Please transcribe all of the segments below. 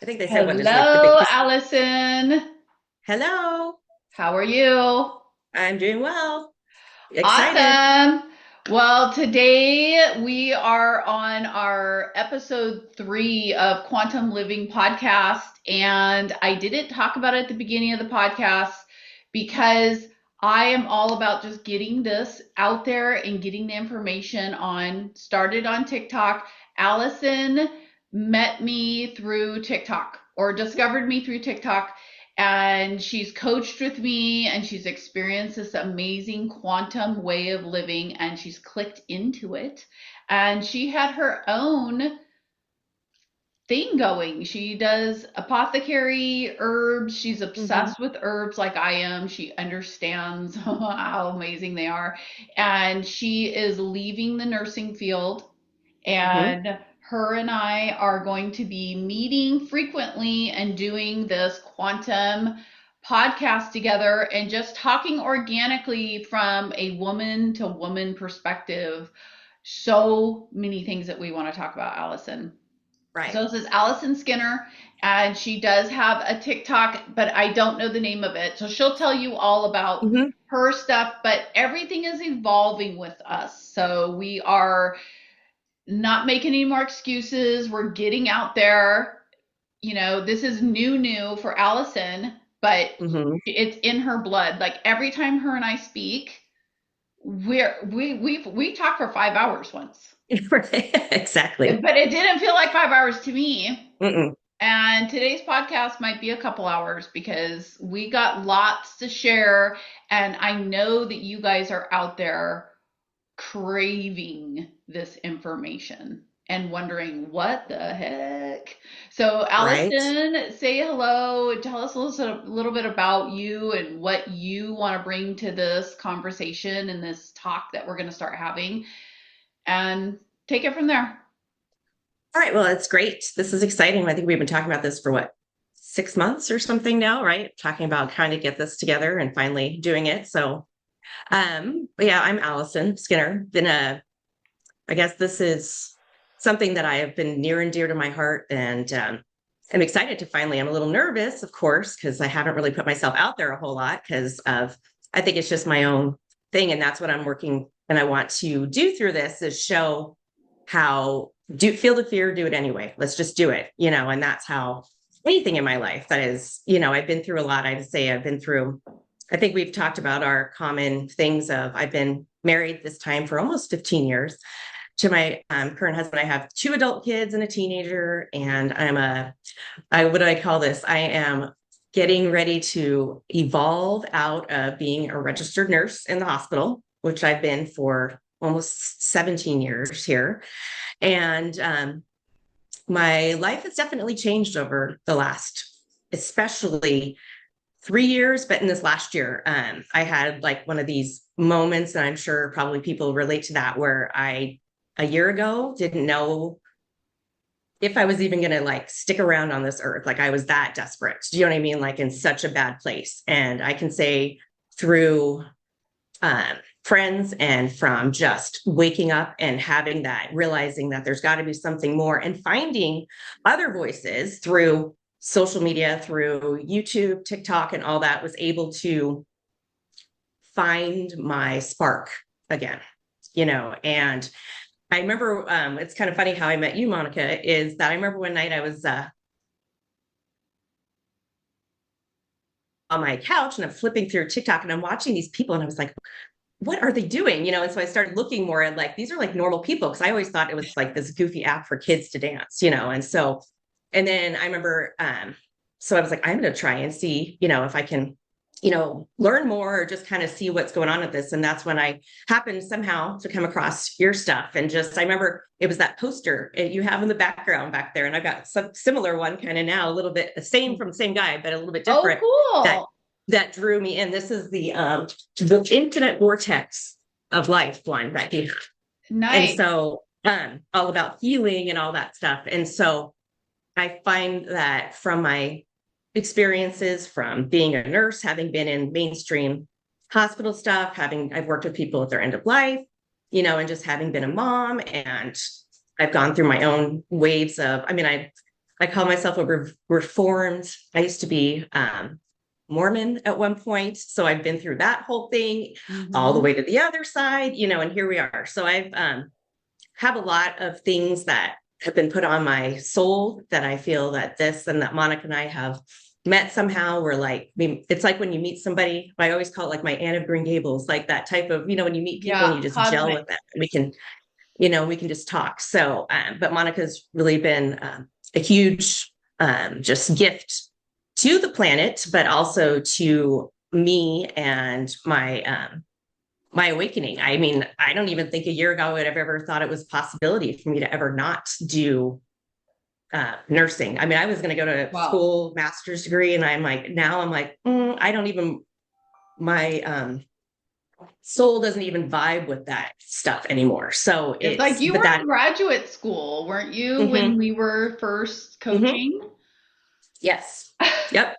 I think they said what is like the Hello, biggest. Allison. Hello, How are you? I'm doing well. Excited. Awesome. Well, today we are on our episode 3 of Quantum Living podcast, and I didn't talk about it at the beginning of the podcast because I am all about just getting this out there and getting the information started on TikTok. Allison met me through TikTok or discovered me through TikTok, and she's coached with me and she's experienced this amazing quantum way of living and she's clicked into it, and she had her own thing going. She does apothecary herbs. She's Hmm. obsessed with herbs like I am. She understands how amazing they are, and she is leaving the nursing field, Hmm. and her and I are going to be meeting frequently and doing this quantum podcast together and just talking organically from a woman to woman perspective. So many things that we want to talk about, Allison. Right. So this is Allison Skinner, and she does have a TikTok, but I don't know the name of it. So she'll tell you all about Hmm. her stuff, but everything is evolving with us. So we are not making any more excuses. We're getting out there. This is new for Allison, but Hmm. it's in her blood. Like every time her and I speak, we talk for 5 hours once, Exactly. but it didn't feel like 5 hours to me. Mm-mm. And today's podcast might be a couple hours because we got lots to share. And I know that you guys are out there craving this information and wondering what the heck. So, Right. Allison, say hello. Tell us a little bit about you and what you want to bring to this conversation and this talk that we're going to start having, and take it from there. All right. Well, it's great. This is exciting. I think we've been talking about this for what, 6 months or something now, right? Talking about trying to get this together and finally doing it. So, but yeah, I'm Allison Skinner. I guess this is something that I have been near and dear to my heart, and I'm excited to finally. I'm a little nervous, of course, because I haven't really put myself out there a whole lot because of I think it's just my own thing, and that's what I'm working and I want to do through this is show how do feel the fear, do it anyway. Let's just do it, and that's how anything in my life that is, I've been through a lot. I'd say I've been through. I think we've talked about our common things of I've been married this time for almost 15 years to my current husband. I have 2 adult kids and a teenager, and what do I call this? I am getting ready to evolve out of being a registered nurse in the hospital, which I've been for almost 17 years here. And my life has definitely changed over the last, especially 3 years, but in this last year, I had like one of these moments, and I'm sure probably people relate to that, where a year ago, didn't know if I was even going to like stick around on this earth. Like I was that desperate. Do you know what I mean? Like in such a bad place. And I can say through friends and from just waking up and having that, realizing that there's got to be something more and finding other voices through social media, through YouTube, TikTok, and all that, was able to find my spark again, and I remember it's kind of funny how I met you, Monica, is that I remember one night I was on my couch and I'm flipping through TikTok and I'm watching these people and I was like, what are they doing? And so I started looking more at like, these are like normal people. Cause I always thought it was like this goofy app for kids to dance, and then I remember, so I was like, I'm going to try and see, if I can, learn more or just kind of see what's going on with this. And that's when I happened somehow to come across your stuff. And just, I remember it was that poster you have in the background back there. And I've got some similar one kind of now, a little bit the same from the same guy, but a little bit Oh, different that cool. that drew me in. This is the infinite vortex of life one right here. And Nice. so all about healing and all that stuff. And so I find that from my experiences from being a nurse, having been in mainstream hospital stuff, I've worked with people at their end of life, and just having been a mom, and I've gone through my own waves of, I mean, I call myself a reformed. I used to be Mormon at one point. So I've been through that whole thing all the Mm-hmm. way to the other side, and here we are. So I've have a lot of things that have been put on my soul that I feel that this and that Monica and I have met somehow. We're like, it's like when you meet somebody, I always call it like my Anne of Green Gables, like that type of, when you meet people and Yeah, you just gel cosmic. with them. We can just talk. So, but Monica's really been a huge just gift to the planet, but also to me and my awakening. I mean, I don't even think a year ago I would have ever thought it was a possibility for me to ever not do nursing. I mean, I was going to go to Wow. school, master's degree, and now I'm like, I don't even, my soul doesn't even vibe with that stuff anymore. So It's like you but were that, in graduate school, weren't you, when hmm we were first hmm coaching? yes, yep,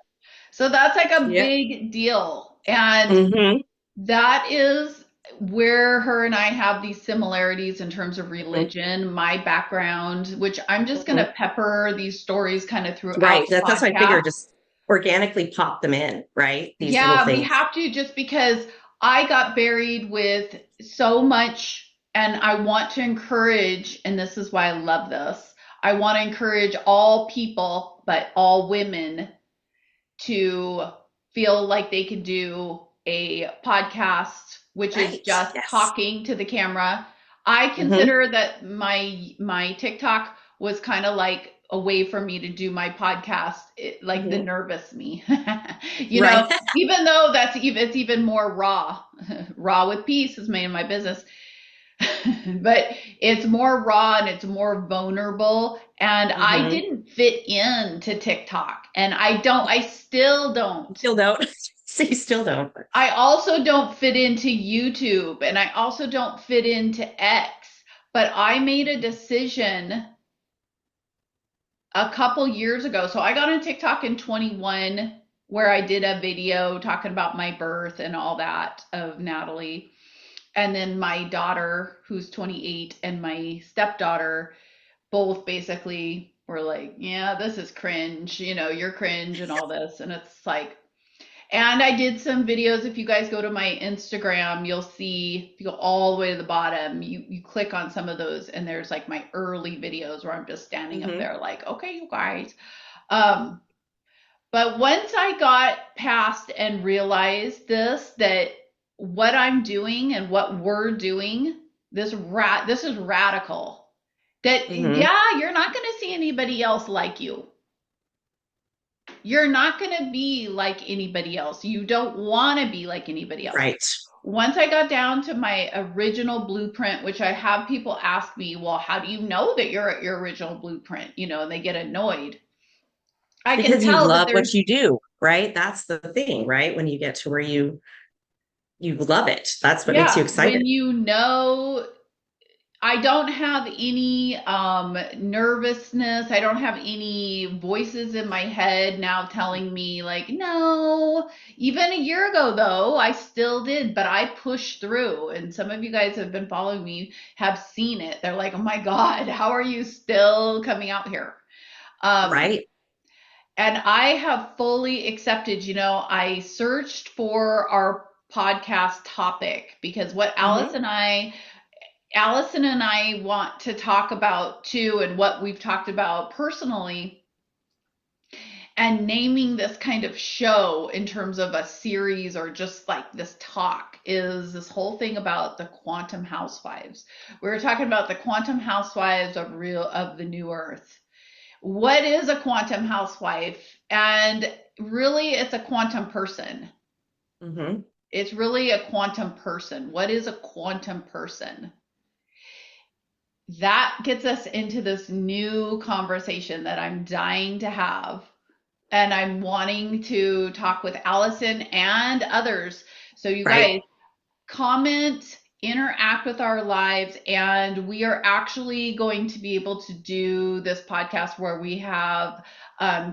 So that's like a yep, big deal. And hmm that is where her and I have these similarities in terms of hmm religion, my background, which I'm just going hmm to pepper these stories kind of throughout right. the That's why I figure podcast. just organically pop them in, right? These little Yeah, we things. have to, just because I got buried with so much, and I want to encourage, and this is why I love this. I want to encourage all people, but all women, to feel like they can do a podcast, which is Right. just Yes. talking to the camera. I hmm consider that my TikTok was kind of like a way for me to do my podcast, like the hmm nervous me. Right. Even though it's even more raw. Raw with peace is made in my business. But it's more raw and it's more vulnerable. And I hmm didn't fit into TikTok. And I still don't. Still don't. So you still don't. I also don't fit into YouTube, and I also don't fit into X. But I made a decision a couple years ago. So I got on TikTok in 21, where I did a video talking about my birth and all that of Natalie. And then my daughter, who's 28, and my stepdaughter both basically were like, yeah, this is cringe, you're cringe and all this. And it's like, and I did some videos. If you guys go to my Instagram, you'll see, if you go all the way to the bottom, you click on some of those, and there's like my early videos where I'm just standing up hmm there like, okay, you guys. Um, but once I got past and realized that what I'm doing and what we're doing, this is radical. That, hmm yeah, you're not going to see anybody else like you. You're not going to be like anybody else. You don't want to be like anybody else. Right. Once I got down to my original blueprint, which I have people ask me, well, how do you know that you're at your original blueprint? And they get annoyed. I can Because you tell that love what there's, you do, right? That's the thing, right? When you get to where you love it. That's what makes you yeah, excited. when I don't have any nervousness. I don't have any voices in my head now telling me, like, no. Even a year ago, though, I still did, but I pushed through. And some of you guys have been following me have seen it. They're like, oh my God, how are you still coming out here? Um, Right. and I have fully accepted, I searched for our podcast topic, because what hmm Allison and I want to talk about too, and what we've talked about personally, and naming this kind of show in terms of a series or just like this talk, is this whole thing about the quantum housewives. We're talking about the quantum housewives of the new earth. What is a quantum housewife? And really, it's a quantum person. hmm It's really a quantum person. What is a quantum person? That gets us into this new conversation that I'm dying to have. And I'm wanting to talk with Allison and others. So, you Right. guys, comment, interact with our lives, and we are actually going to be able to do this podcast where we have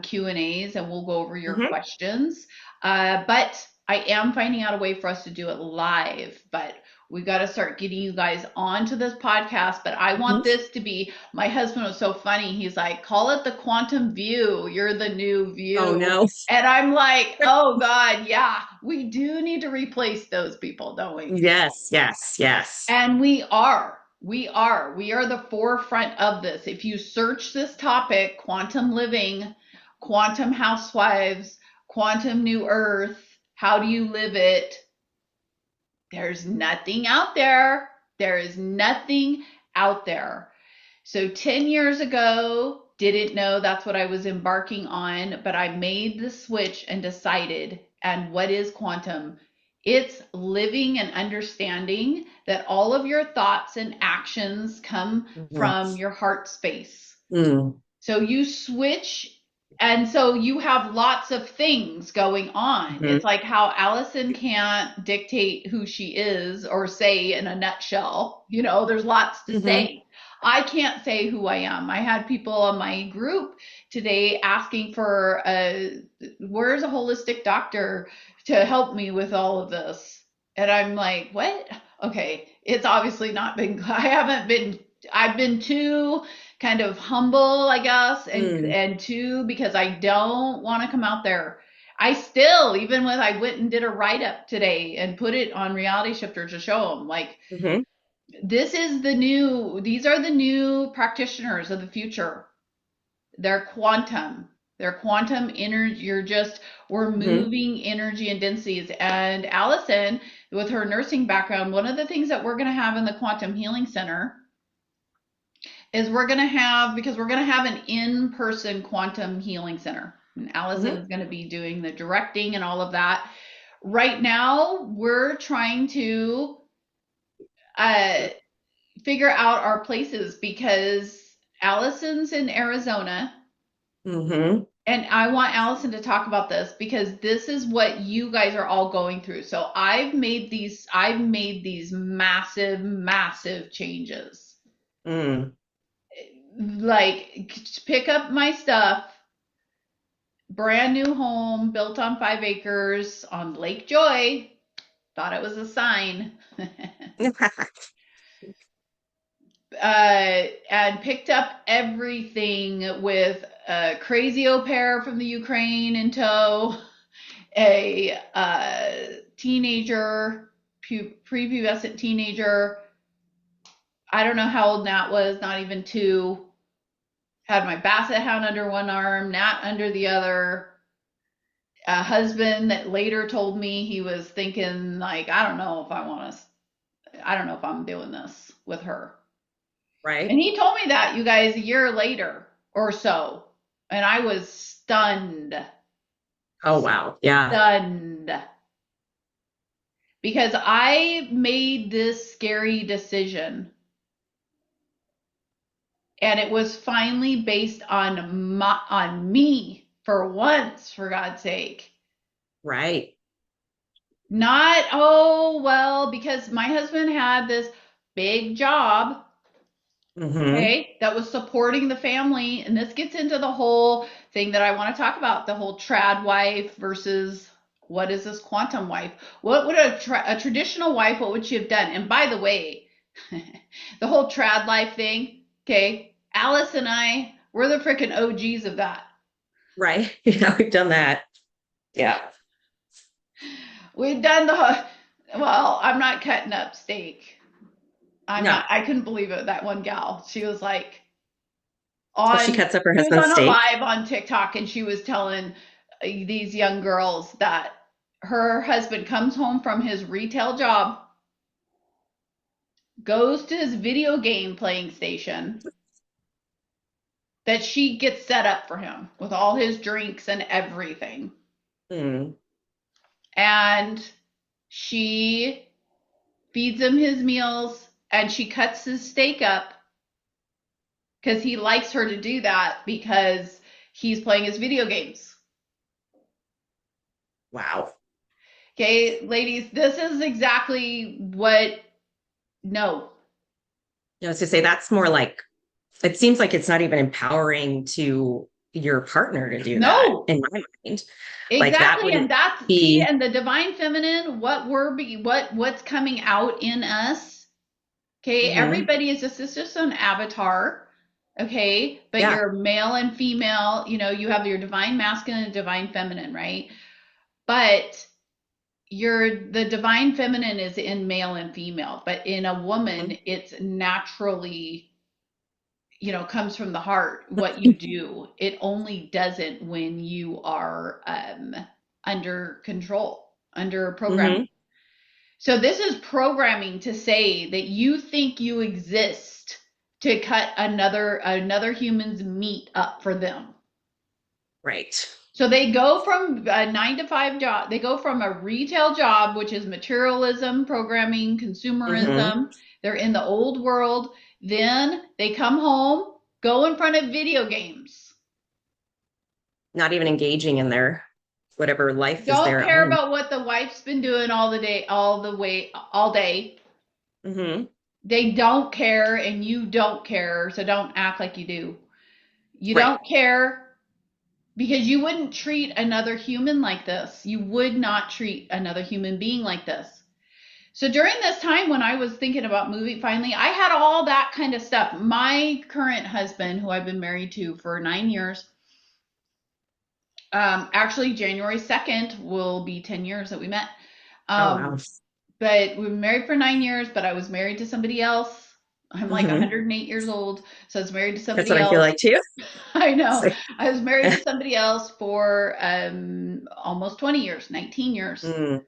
Q and A's, and we'll go over your hmm questions. But I am finding out a way for us to do it live. But We got to start getting you guys onto this podcast. But I want Mhm. this to be, my husband was so funny. He's like, call it the quantum view. You're the new Oh view. no. And I'm like, oh God, yeah, we do need to replace those people, don't we? Yes, yes, yes. And we are. We are the forefront of this. If you search this topic, quantum living, quantum housewives, quantum new earth, how do you live it? There's nothing out there. There is nothing out there. So 10 years ago, didn't know that's what I was embarking on, but I made the switch and decided. And what is quantum? It's living and understanding that all of your thoughts and actions come Mhm. from your heart space. Mm. So you switch, and so you have lots of things going on. Mhm. It's like how Allison can't dictate who she is or say in a nutshell. There's lots to Mhm. say. I can't say who I am. I had people on my group today asking for where's a holistic doctor to help me with all of this? And I'm like, what? Okay, it's obviously not been, I've been too kind of humble, I guess, Mm. and two, because I don't want to come out there. I still, even when I went and did a write up today and put it on Reality Shifter to show them, like, Mhm. these are the new practitioners of the future. They're quantum. They're quantum energy. We're Mhm. moving energy and densities. And Allison, with her nursing background, one of the things that we're going to have in the Quantum Healing Center is because we're going to have an in-person quantum healing center. And Allison Mhm. is going to be doing the directing and all of that. Right now, we're trying to uh, figure out our places because Allison's in Arizona. Mhm. And I want Allison to talk about this because this is what you guys are all going through. So I've made these massive, massive changes. Mm. Like, pick up my stuff, brand new home built on 5 acres on Lake Joy. Thought it was a sign. And picked up everything with a crazy au pair from the Ukraine in tow, a teenager, prepubescent teenager. I don't know how old Nat was, not even two. Had my basset hound under one arm, Nat under the other. A husband that later told me he was thinking, like, I don't know if I'm doing this with her. And Right. he told me that, you guys, a year later or so. And I was stunned, Oh wow. Yeah. stunned, because I made this scary decision. And it was finally based on me for once, for God's sake. Right. Not, oh, well, because my husband had this big job, Mhm. okay, that was supporting the family. And this gets into the whole thing that I want to talk about, the whole trad wife versus what is this quantum wife? What would a traditional wife, what would she have done? And by the way, the whole trad life thing, okay, Alice and I, we're the freaking OGs of that. Right. Yeah, we've done that. Yeah. We've done well, I'm not cutting up steak. I'm No. not, I couldn't believe it. That one gal, she was like, Oh, she cuts up her she was husband's on a steak. live on TikTok and she was telling these young girls that her husband comes home from his retail job, goes to his video game playing station, that she gets set up for him with all his drinks and everything. Mm. And she feeds him his meals and she cuts his steak up because he likes her to do that because he's playing his video games. Wow. Okay, ladies, this is exactly what, no. I was to say that's more like it seems like it's not even empowering to. your partner to do that No, in my mind. Like that exactly. And wouldn't that's, see, be, and the divine feminine, what's coming out in us. Okay, mhm. everybody is just, it's just an avatar. Okay, but Yeah. you're male and female, you have your divine masculine and divine feminine, right? But the divine feminine is in male and female, but in a woman, Mhm. it's naturally, comes from the heart. What you do, it only doesn't when you are under control, under programming. Mhm. So this is programming to say that you think you exist to cut another human's meat up for them. Right. So they go from a 9 to 5 job, they go from a retail job, which is materialism, programming, Mhm. consumerism. They're in the old world. Then they come home, go in front of video games. Not even engaging in their whatever life is Don't there at care home. about what the wife's been doing all day. Hmm. They don't care and you don't care, so don't act like you do. You Right. don't care because you wouldn't treat another human like this. You would not treat another human being like this. So during this time when I was thinking about moving, finally, I had all that kind of stuff. My current husband, who I've been married to for 9 years, actually January 2nd will be 10 years that we met. Oh, wow. Um, but we were married for 9 years, but I was married to somebody else. I'm like Hmm. 108 years old, so I was married to That's somebody what I feel else. like too. I It's know. like, I was married to somebody else for almost 20 years, 19 years. mm,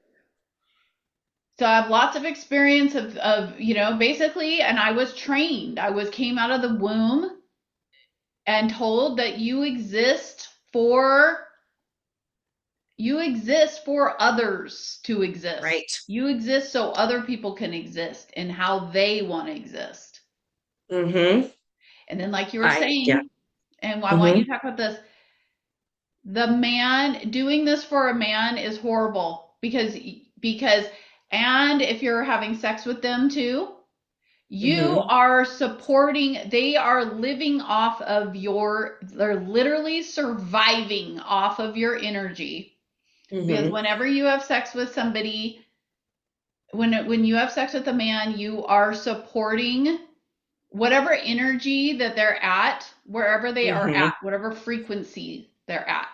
So I have lots of experience of basically, and I was trained. Came out of the womb and told that you exist for others to exist. right. You exist so other people can exist and how they want to exist. Hmm. And then, like you were Yeah. saying, and I want Hmm. you to talk about this, the man doing this for a man is horrible because and if you're having sex with them too, you Hmm. are supporting, they are living off of they're literally surviving off of your energy. Because Hmm. whenever you have sex with somebody, when you have sex with a man, you are supporting whatever energy that they're at, wherever they are Hmm. at, whatever frequency they're at.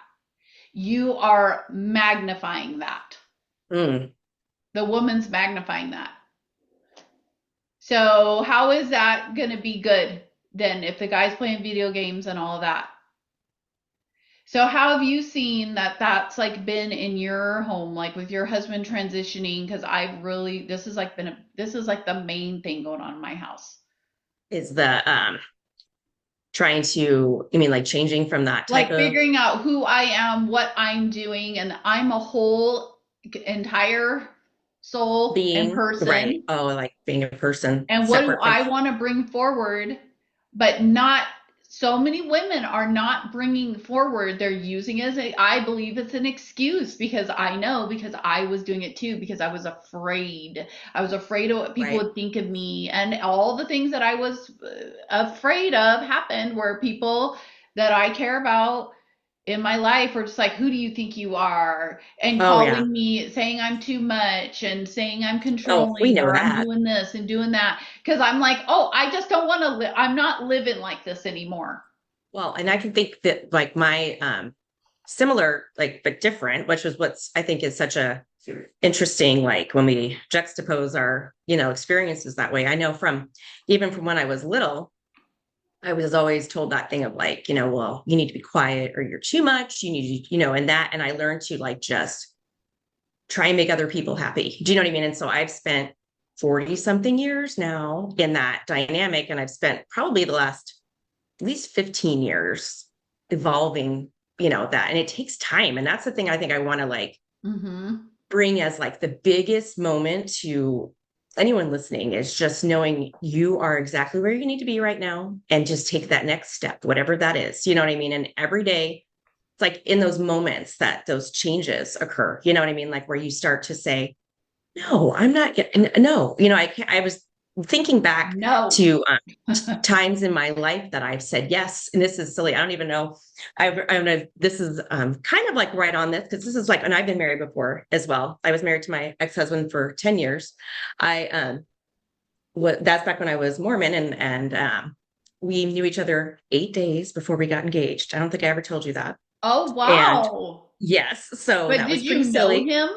You are magnifying that. Mm. The woman's magnifying that. So how is that going to be good then if the guy's playing video games and all of that? So how have you seen that that's like been in your home, like with your husband transitioning? Because I've really, this is like the main thing going on in my house. Is the trying to, you mean like changing from that type Like of figuring out who I am, what I'm doing, and I'm a whole entire soul and being, right? person. Oh, like being a person And what do separate from, I want to bring forward, but not so many women are not bringing forward. They're using as I believe it's an excuse because I know because I was doing it too because I was afraid. I was afraid of what people right? would think of me and all the things that I was afraid of happened where people that I care about in my life were just like, who do you think you are? And Oh, yeah. calling me, saying I'm too much and saying I'm Oh, we controlling know or I'm that. doing this and doing that. Because I'm like, oh, I just don't want to live. I'm not living like this anymore. Well, and I can think that like my similar, like, but different, which was what's I think is such a interesting, like when we juxtapose our, experiences that way. I know from even from when I was little, I was always told that thing of like, well, you need to be quiet or you're too much. You need to, and that, and I learned to like just try and make other people happy. Do you know what I mean? And so I've spent 40 something years now in that dynamic. And I've spent probably the last at least 15 years evolving, that. And it takes time. And that's the thing I think I want to like Mm-hmm. bring as like the biggest moment to anyone listening is just knowing you are exactly where you need to be right now and just take that next step, whatever that is. You know what I mean? And every day, it's like in those moments that those changes occur. You know what I mean? Like where you start to say, no, I'm not getting, no, I can't, I was thinking back No. to times in my life that I've said yes, and this is silly. I don't even know. I don't know. If this is kind of like right on this because this is like, and I've been married before as well. I was married to my ex-husband for 10 years. I that's back when I was Mormon, and we knew each other 8 days before we got engaged. I don't think I ever told you that. Oh, And wow. yes, so But that was did pretty you know silly. him?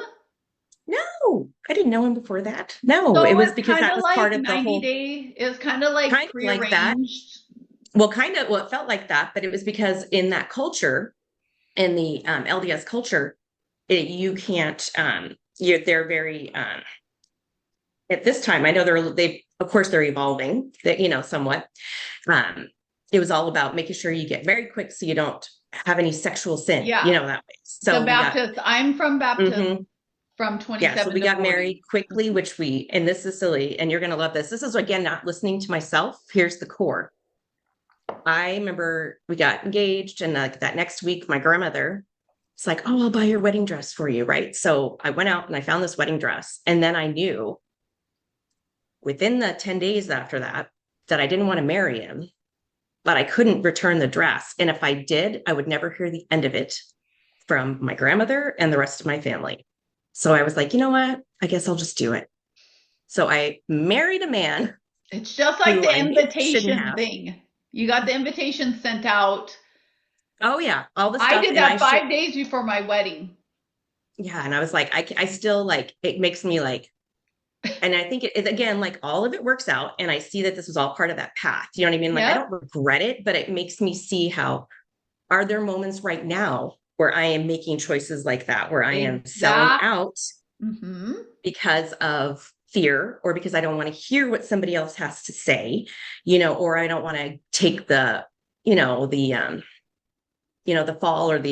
No, I didn't know him before that. No, it So was it's because kind that of was like part of the 90 whole day. It was kind of like kind of like that. prearranged. Well, kind of, well, it felt like that, but it was because in that culture, in the LDS culture, you can't, they're very, at this time, I know of course, they're evolving, that, somewhat. Um, it was all about making sure you get married quick so you don't have any sexual sin, Yeah. that way. The So we got, Baptist. I'm from Baptist mhm. from Yeah, so 27 we to got 40. married quickly, and this is silly, and you're going to love this. This is again, not listening to myself. Here's the core. I remember we got engaged, and like that next week, my grandmother, it's like, oh, I'll buy your wedding dress for you. Right. So I went out and I found this wedding dress. And then I knew within the 10 days after that I didn't want to marry him, but I couldn't return the dress. And if I did, I would never hear the end of it from my grandmother and the rest of my family. So I was like, you know what? I guess I'll just do it. So I married a man It's just like who the I maybe shouldn't invitation have. thing. You got the invitation sent out. Oh, yeah. All the I stuff. did And I that should, 5 days before my wedding. yeah. And I was like, I still like, it makes me like, and I think again, like all of it works out. And I see that this was all part of that path. You know what I mean? Like, I Yep. don't regret it, but it makes me see how are there moments right now where I am making choices like that, where I am selling Exact. out Hmm. because of fear or because I don't want to hear what somebody else has to say, or I don't want to take the fall or Or the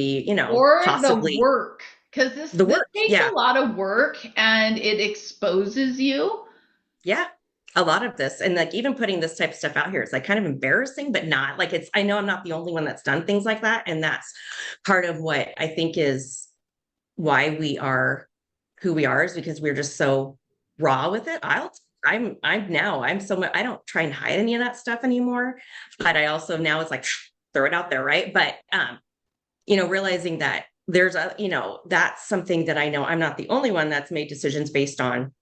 possibly work. Because the this work. takes Yeah. a lot of work and it exposes you. Yeah. A lot of this. And like even putting this type of stuff out here, it's like kind of embarrassing, but not like I know I'm not the only one that's done things like that. And that's part of what I think is why we are who we are, is because we're just so raw with it. I'm so much, I don't try and hide any of that stuff anymore. But I also now it's like throw it out there, right? But realizing that that's something that I know I'm not the only one that's made decisions based on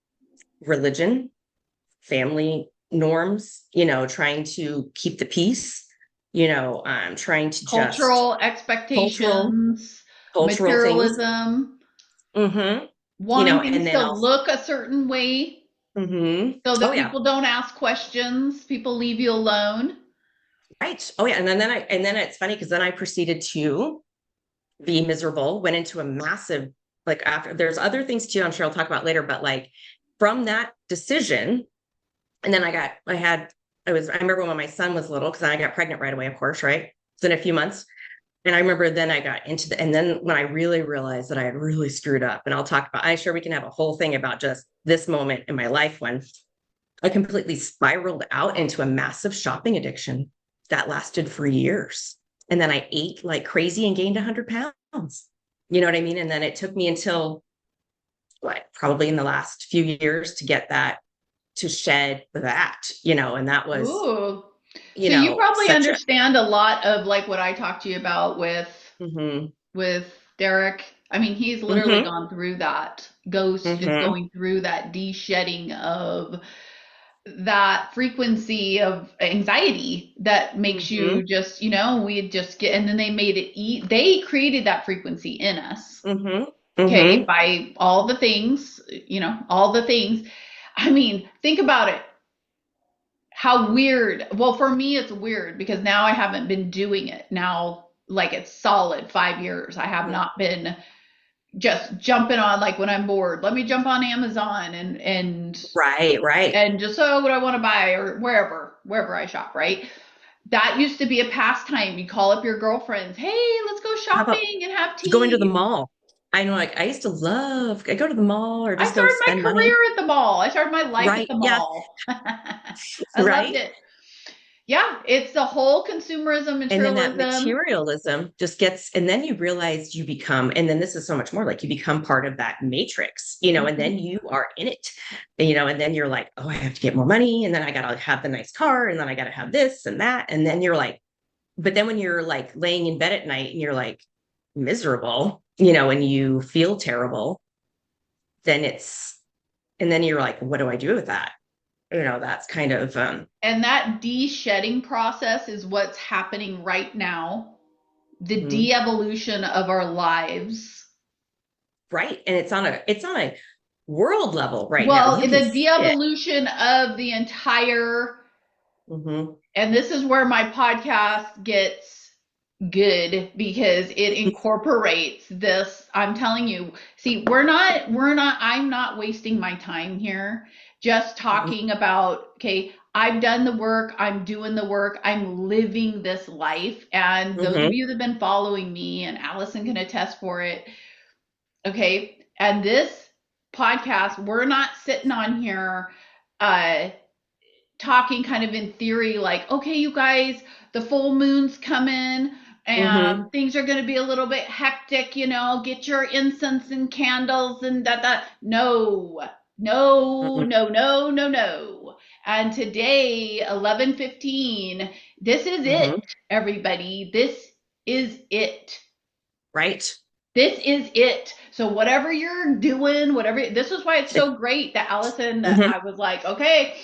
religion, family norms, trying to keep the peace, trying to just Cultural cultural, expectations, cultural things. materialism, Mm-hmm. wanting And things then to also, look a certain way mm-hmm. so Oh that yeah, people don't ask questions, people leave you alone. right. Oh yeah. And then it's funny because then I proceeded to be miserable, went into a massive, like after there's other things too, I'm sure I'll talk about later, but like from that decision, and then I remember when my son was little, because I got pregnant right away, of course, right? Within a few months. And I remember then I got and then when I really realized that I had really screwed up, and I'm sure we can have a whole thing about just this moment in my life when I completely spiraled out into a massive shopping addiction that lasted for years. And then I ate like crazy and gained 100 pounds. You know what I mean? And then it took me until probably in the last few years to get that, to shed that, and that was, Ooh. So you probably such a, understand a lot of like what I talked to you about mm-hmm, with Derek. I mean, he's literally mm-hmm, gone through that. Ghost is mm-hmm, going through that de-shedding of that frequency of anxiety that makes mm-hmm, you just, we just get, and then they made it eat. They created that frequency in us. mm-hmm, Okay. mm-hmm. By all the things, all the things. I mean, think about it. How weird. Well, for me, it's weird because now I haven't been doing it. Now, like it's solid 5 years. I have not been just jumping on like when I'm bored. Let me jump on Amazon Right, right. and just what I want to buy or wherever I shop, right? That used to be a pastime. You call up your girlfriends, hey, let's go How about shopping and have going to the tea. mall? I know, like I used to love, I go to the mall or I just go started my spend money. career at the mall. I started my life at Right. the Yeah. mall. I loved Right. it. Yeah, it's the whole consumerism, And then that materialism. materialism just gets, and then you realize you become, and then this is so much more like you become part of that matrix, and then Mhm. you are in it, and then you're like, oh, I have to get more money. And then I got to have the nice car. And then I got to have this and that. And then you're like, but then when you're like laying in bed at night and you're like miserable, and you feel terrible, then and then you're like, what do I do with that? That's kind of, And that de-shedding process is what's happening right now. The mhm. de-evolution of our lives. Right. And it's on a world level right now. Well, You can the see it. de-evolution of the entire, Hmm. and this is where my podcast gets good because it incorporates this. I'm telling you, see, I'm not wasting my time here just talking about, okay, I've done the work, I'm doing the work, I'm living this life. And those of Hmm. you that have been following me, and Allison can attest for it, okay, and this podcast, we're not sitting on here uh talking kind of in theory, like, okay, you guys, the full moon's coming and Hmm. things are going to be a little bit hectic, get your incense and candles and that. No, no, Hmm. no, no, no, no. And today, 11:15, this is it, Hmm. everybody. This is it. Right. This is it. So whatever you're doing, this is why it's so great that Allison, Hmm. I was like, okay,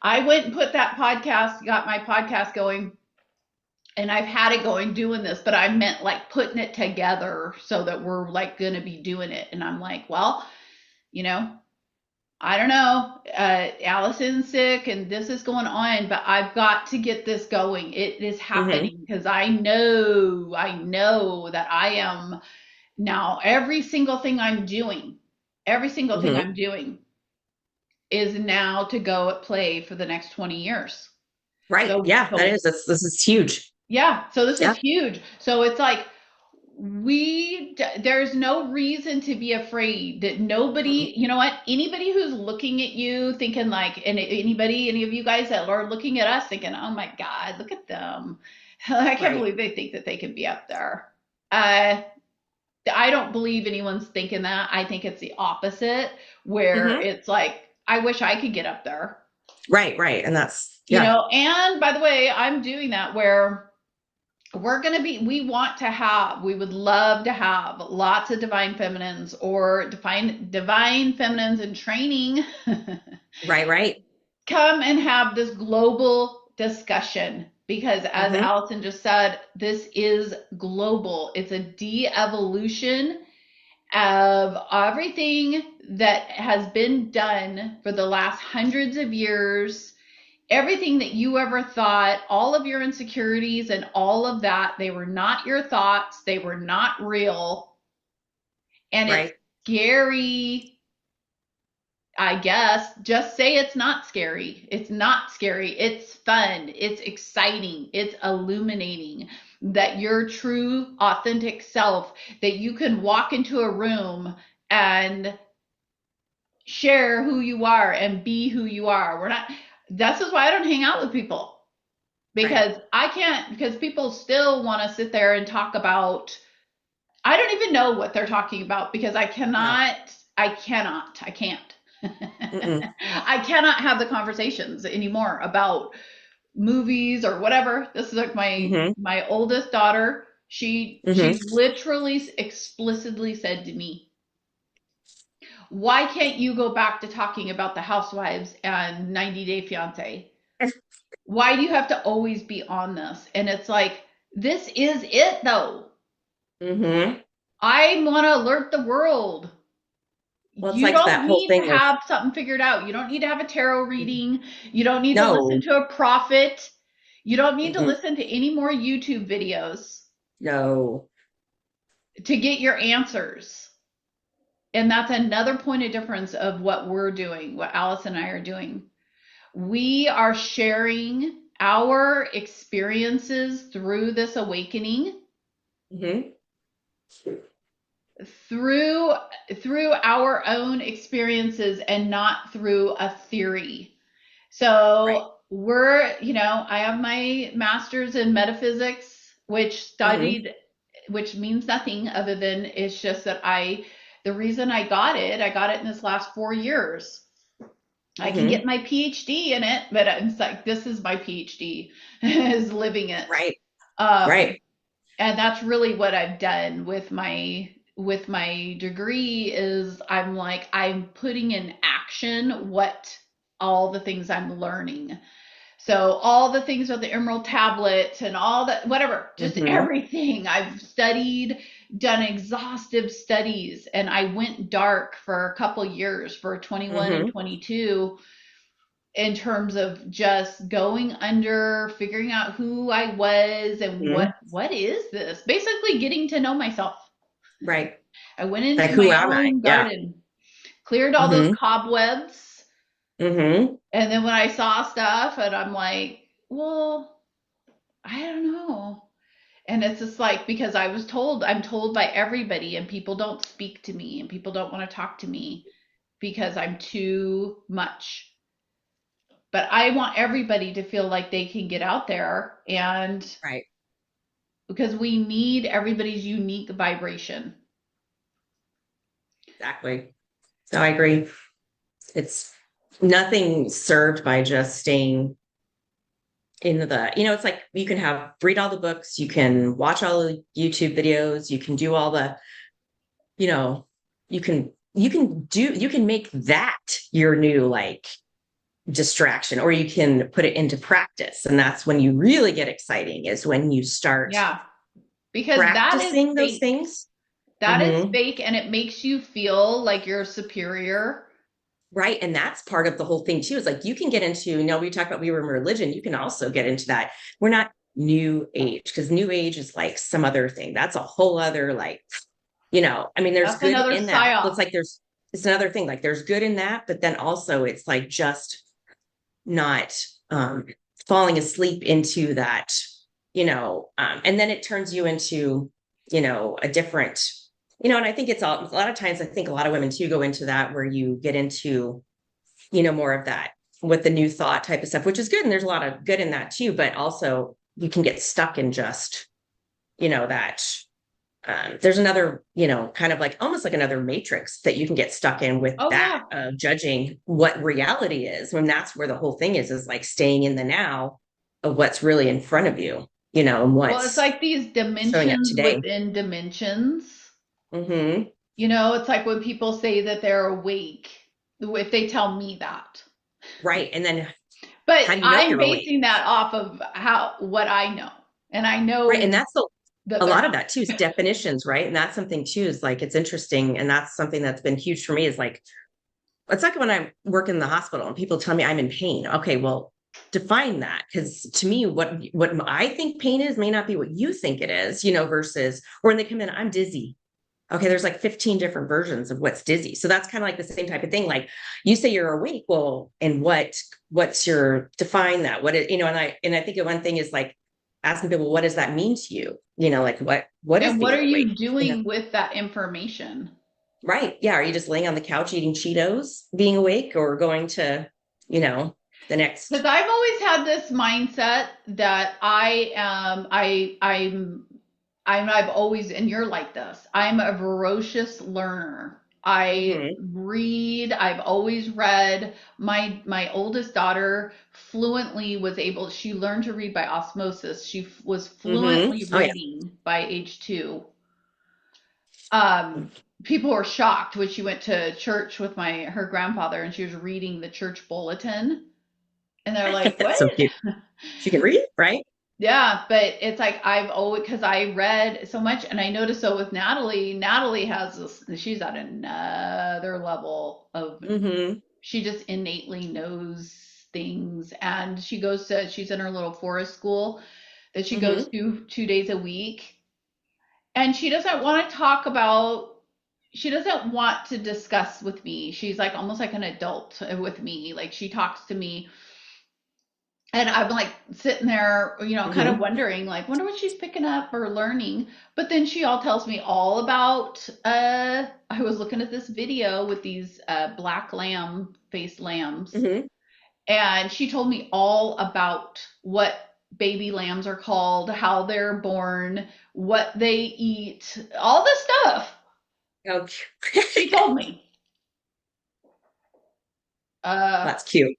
I went and put that podcast, got my podcast going, and I've had it going doing this, but I meant like putting it together so that we're like going to be doing it. And I'm like, well, you know, I don't know. Allison's sick and this is going on, but I've got to get this going. It is Hmm. happening because I know that I am now every single thing Hmm. I'm doing is now to go at play for the next 20 years. Right. So, Yeah, that is, this is huge. yeah, so this is Yeah. huge. So it's like there's no reason to be afraid that Mm-mm. nobody, you know what, anybody who's looking at you thinking like, and any of you guys that are looking at us thinking, oh my God, look at them. I can't Right. believe they think that they can be up there. Uh, I don't believe anyone's thinking that. I think it's the opposite, where Hmm. it's like, I wish I could get up there, Right. Right. And that's, yeah. And by the way, I'm doing that where we would love to have lots of divine feminines or divine feminines in training Right. Right. come and have this global discussion because as Hmm. Allison just said, this is global. It's a de-evolution of everything that has been done for the last hundreds of years, everything that you ever thought, all of your insecurities and all of that, they were not your thoughts, they were not real. And it's Right. scary, I guess. Just say it's not scary. It's not scary. It's fun. It's exciting. It's illuminating that your true, authentic self, that you can walk into a room and share who you are and be who you are. We're not, this is why I don't hang out with people Right. because I can't, because people still want to sit there and talk about, I don't even know what they're talking about because No. I can't. Mm-mm. I cannot have the conversations anymore about movies or whatever. This is like Hmm. my oldest daughter. Hmm. She literally explicitly said to me, why can't you go back to talking about the housewives and 90 Day Fiance? Why do you have to always be on this? And it's like, this is it though. Hmm. I want to alert the world. Well, it's You like don't that whole need to thing of, have something figured out. You don't need to have a tarot reading. You don't need to listen no. to a prophet. You don't need to Mm-mm. listen to any more YouTube videos No. to get your answers. And that's another point of difference of what we're doing, what Alice and I are doing. We are sharing our experiences through this awakening, Hmm. through through our own experiences and not through a theory. So Right. I have my master's in metaphysics, Hmm. which means nothing other than it's just that the reason I got it in this last 4 years. I can get Hmm. my PhD in it, but it's like, this is my PhD is living it. Right. Um, Right. and that's really what I've done with my degree is I'm putting in action what all the things I'm learning. So all the things with the emerald tablet and all that, whatever, just Hmm. everything I've studied, done exhaustive studies, and I went dark for a couple years for 21 and Hmm. 22 in terms of just going under, figuring out who I was and Hmm. what is this? Basically getting to know myself. Right. I went Like, into who my am I? own Yeah. garden, cleared all those Hmm. cobwebs, Hmm. and then when I saw stuff and I'm like, well, I don't know. And it's just like because I'm told by everybody and people don't speak to me and people don't want to talk to me because I'm too much. But I want everybody to feel like they can get out there and Right. because we need everybody's unique vibration. Exactly. So I agree. It's nothing served by just staying in it's like you can read all the books, you can watch all the YouTube videos, you can do all the, you know, you can make that your new like distraction, or you can put it into practice. And that's when you really get exciting, is when you start Yeah. Because that is practicing those fake. things. That is Hmm. fake and it makes you feel like you're superior. Right. And that's part of the whole thing too, is like you can get into, we talked about we were in religion, you can also get into that. We're not new age, because new age is like some other thing. That's a whole other like, I mean, there's That's good another in that. psyop. It's like it's another thing. Like there's good in that, but then also it's like just not falling asleep into that, and then it turns you into, a different, and I think a lot of times, I think a lot of women too go into that where you get into, more of that with the new thought type of stuff, which is good. And there's a lot of good in that too, but also you can get stuck in just, that there's another, kind of like almost like another matrix that you can get stuck in with Oh that yeah. of judging what reality is, when that's where the whole thing is like staying in the now of what's really in front of you, and Well, it's what's like these showing up dimensions today. within dimensions. Hmm. It's like when people say that they're awake, if they tell me that. Right. And then But how do you know I'm you're awake? basing that off of what I know. And I Right. And know that's that a they're lot of not. that too is definitions, right? And that's something too, is like it's interesting. And that's something that's been huge for me, is like, it's like when I work in the hospital and people tell me I'm in pain. Okay, well, define that, because to me, what I think pain is may not be what you think it is, versus, or when they come in, I'm dizzy. Okay, there's like 15 different versions of what's dizzy. So that's kind of like the same type of thing. Like you say you're awake, well, and what's your define that? What is, and I think one thing is like asking people, what does that mean to you? Like what is And what being are awake? you doing with that information? Right. Yeah. Are you just laying on the couch eating Cheetos, being awake, or going to, you know, the Because next? I've always had this mindset that I am, I've always, and you're like this, I'm a voracious learner. I Hmm. read, I've always read. My oldest daughter fluently was able, she learned to read by osmosis. She was Hmm. fluently Oh yeah. reading by age 2. Um, People were shocked when she went to church with her grandfather and she was reading the church bulletin. And they're like, That's what? so cute. She can read, right? Yeah, but it's like I've always, because I read so much and I noticed so with Natalie, Natalie has this, she's at another level of, Hmm. she just innately knows things. And she's in her little forest school that she goes Hmm. to 2 days a week. And she doesn't want to talk about, she doesn't want to discuss with me. She's like almost like an adult with me. Like she talks to me and I'm like sitting there, kind of Hmm. wondering, like, wonder what she's picking up or learning. But then she all tells me all about. I was looking at this video with these black lamb faced lambs, Hmm. And she told me all about what baby lambs are called, how they're born, what they eat, all this stuff. She Okay. told me. Uh, That's cute.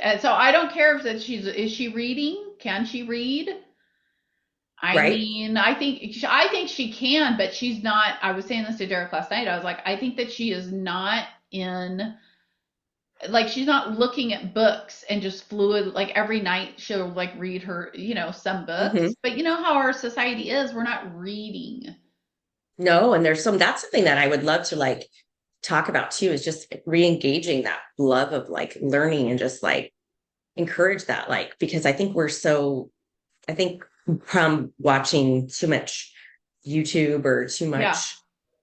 and so I don't care if that is she reading? Can she read? I Right. mean, I think she can, but she's not. I was saying this to Derek last night. I was like, I think that she is not in, like, she's not looking at books and just fluid, like every night she'll like read her, some Hmm. books. But you know how our society is, we're not reading. No, and that's something that I would love to like talk about too, is just re-engaging that love of like learning and just like encourage that, like, because I think from watching too much YouTube or too Yeah. much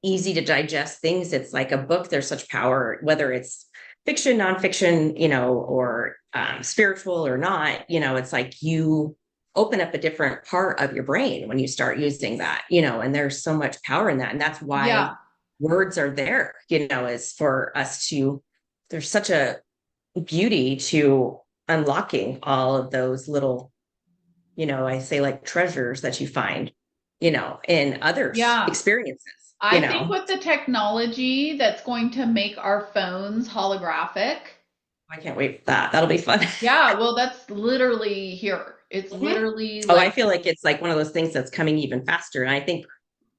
easy to digest things, it's like a book, there's such power, whether it's fiction, nonfiction, or spiritual or not, it's like you open up a different part of your brain when you start using that, and there's so much power in that. And that's why Yeah. words are there, is for us to, there's such a beauty to unlocking all of those little, I say like treasures that you find, in others' Yeah. experiences, I think with the technology that's going to make our phones holographic. I can't wait for that. That'll be fun. Yeah, well, that's literally here. It's Mhm. literally Oh, I like, feel like it's like one of those things that's coming even faster. And I think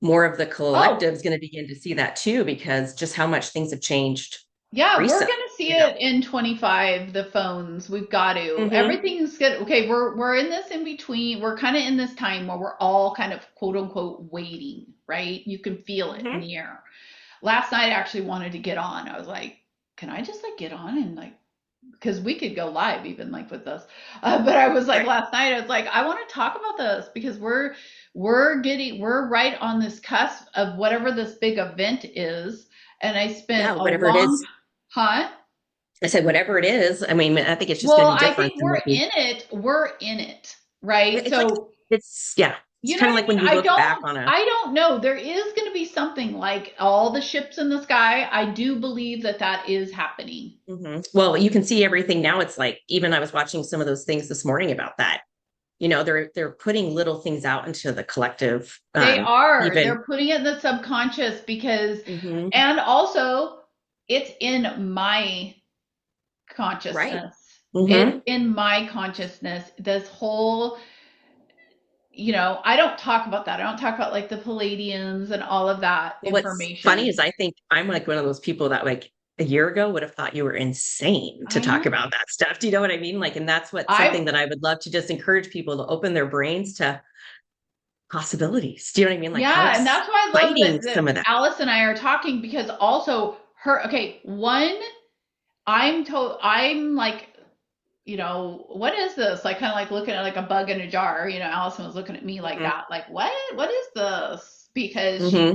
more of the oh, collective is going to begin to see that too, because just how much things have changed yeah, we're recently, gonna see it in 25, the phones. We've got to. Hmm. Everything's good. Okay, we're in this in between. We're kind of in this time where we're all kind of quote unquote waiting, right? You can feel it in Hmm. the air. Last night I actually wanted to get on. I was like, can I just like get on and like, because we could go live even like with this. But I was like Right. last night I was like, I want to talk about this because we're right on this cusp of whatever this big event is. And I spent Yeah, a whatever it long, is. huh? I said, whatever it is. I mean, I think it's just going Well, to be I different think than we're what we, in it. We're in it, right? it's like, So, yeah, it's you know kind of what I like mean? when you look back on a, I don't know. There is going to be something like all the ships in the sky. I do believe that that is happening. mhm. Well, you can see everything now. It's like, even I was watching some of those things this morning about that. They're putting little things out into the collective, They are. even. They're putting it in the subconscious because, Hmm. and also it's in my Right. consciousness. It's Hmm. in my consciousness. This whole, I don't talk about that. I don't talk about like the Palladians and all of that Well, what's funny information. is I think I'm like one of those people that like a year ago would have thought you were insane to I talk know. about that stuff. Do you know what I mean? Like, and that's what I something that I would love to just encourage people to open their brains to possibilities. Do you know what I mean? Like how Yeah, and that's why I love exciting that some of that. Alice and I are talking because also okay, one, I'm like, what is this? Like kind of like looking at like a bug in a jar. Allison was looking at me like Hmm. that, like, what is this? Because Hmm.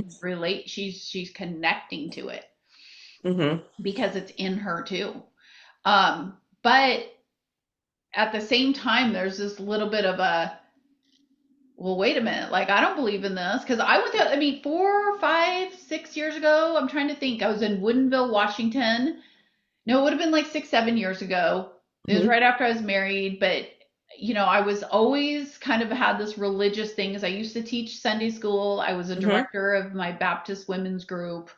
she's connecting to it Hmm. because it's in her too. But at the same time, there's this little bit of a, well, wait a minute. Like, I don't believe in this because I went to, I mean, 4, 5, 6 years ago. I'm trying to think. I was in Woodinville, Washington. No, it would have been like 6, 7 years ago. It was Hmm. right after I was married, but I was always kind of had this religious thing as I used to teach Sunday school. I was a Hmm. director of my Baptist women's group,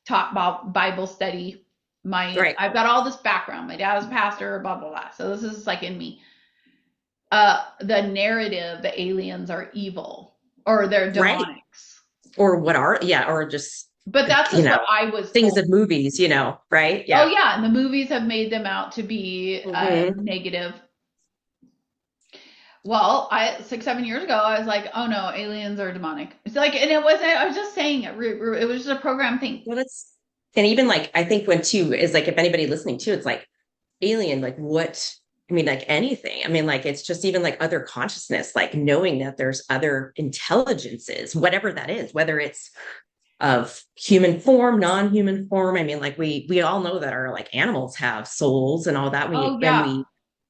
taught about Bible study. Right. I've got all this background. My dad was a pastor, blah blah blah. So this is like in me. The narrative, the aliens are evil or they're Right. demonics. Or what are, yeah, or just, But that's you just what know, I was things told. of movies, right? Oh Yeah. yeah, and the movies have made them out to be Hmm. negative. Well, 6, 7 years ago, I was like, oh no, aliens are demonic. It's like, and it wasn't. I was just saying it. It was just a program thing. Well, that's, and even like, I think when too is like, if anybody listening to, it's like alien, like what, I mean, like anything. I mean, like, it's just even like other consciousness, like knowing that there's other intelligences, whatever that is, whether it's of human form, non-human form. I mean, like we all know that our like animals have souls and all that. Oh And yeah.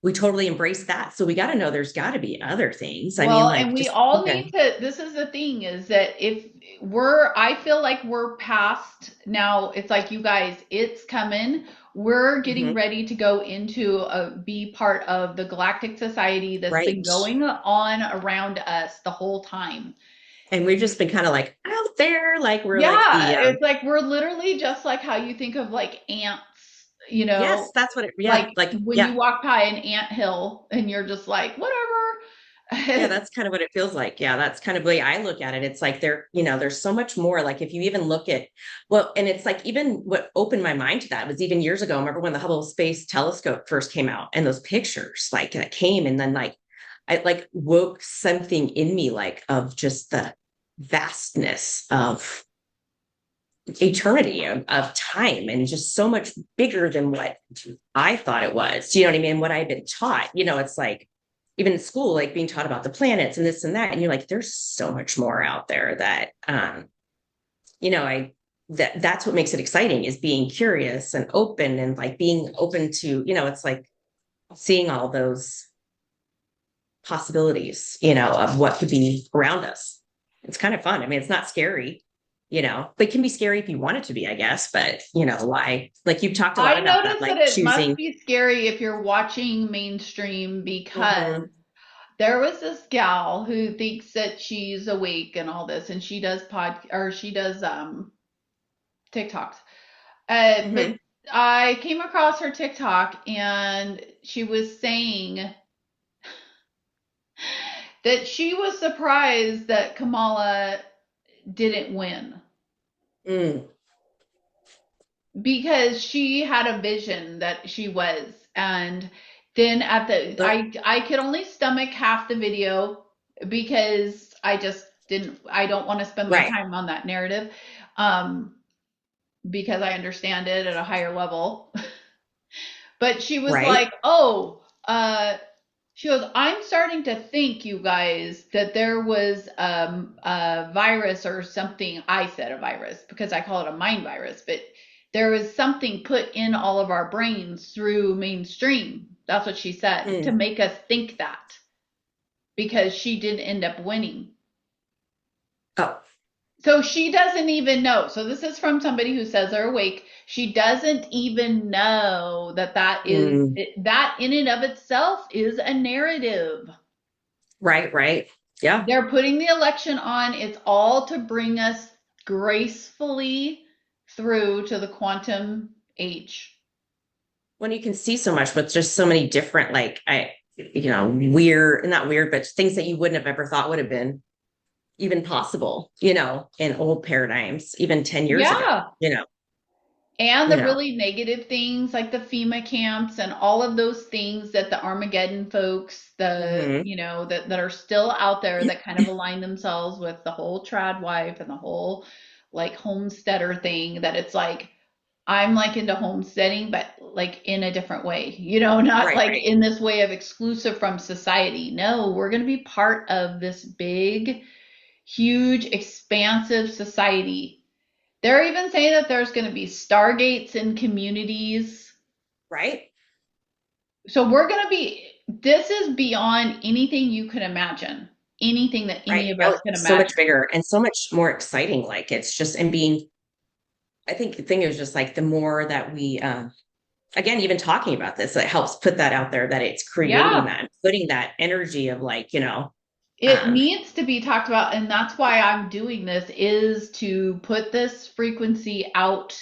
we totally embrace that. So we got to know there's got to be other things. I mean, Well, and like we just all need even, to. This is the thing is that if I feel like we're past now, it's like you guys, it's coming. we're getting Hmm. ready to go into be part of the galactic society that's been Right. going on around us the whole time. And we've just been kind of like out there, like we're like Yeah, the it's like we're literally just like how you think of like ants, you yes, know, that's what it, yeah, like like when yeah. you walk by an ant hill and you're just like, Yeah, whatever. that's kind of what it feels like. Yeah, that's kind of the way I look at it. It's like there's so much more. Like if you even look at, well, and it's like even what opened my mind to that was even years ago. I remember when the Hubble Space Telescope first came out and those pictures like that came and then like I like woke something in me like of just the vastness of eternity of time and just so much bigger than what I thought it was. You know what I mean? What I've been taught, it's like even in school, like being taught about the planets and this and that. And you're like, there's so much more out there that, that's what makes it exciting is being curious and open and like being open to, it's like seeing all those possibilities, of what could be around us. It's kind of fun. I mean, it's not scary, but it can be scary if you want it to be, I guess. But, why? Like you've talked a lot I about that, noticed like that it must choosing. be scary if you're watching mainstream because Mhm, there was this gal who thinks that she's awake and all this, and she does she does TikToks. But mhm. I came across her TikTok and she was saying that she was surprised that Kamala didn't win Mm. because she had a vision that she was. And then at the The, I could only stomach half the video because I don't want to spend my right, time on that narrative. Um because I understand it at a higher level. But she was right. like, "Oh, she goes, I'm starting to think, you guys, that there was a virus or something. I said a virus because I call it a mind virus, but there was something put in all of our brains through mainstream. That's what she said, to Mm. make us think that because she didn't end up winning. Oh, So she doesn't even know. So this is from somebody who says they're awake. She doesn't even know that mm. that in and of itself is a narrative. Right, right. Yeah. They're putting the election on. It's all to bring us gracefully through to the quantum age. When you can see so much with just so many different, like, weird, not weird, but things that you wouldn't have ever thought would have been even possible, in old paradigms, even 10 years ago, Yeah. you know, And you the know. really negative things like the FEMA camps and all of those things that the Armageddon folks, Hmm. that are still out there that kind of align themselves with the whole trad wife and the whole like homesteader thing that it's like, I'm like into homesteading, but like in a different way, not Right, like right. in this way of exclusive from society. No, we're going to be part of this big, huge, expansive society. They're even saying that there's going to be stargates in communities. Right. So this is beyond anything you could imagine, anything that Right. any of No, us can it's so much imagine. bigger and so much more exciting. Like it's just, and being, I think the thing is just like the more that we, again, even talking about this, it helps put that out there that it's creating Yeah. that, putting that energy of like, It um, needs to be talked about, and that's why I'm doing this is to put this frequency out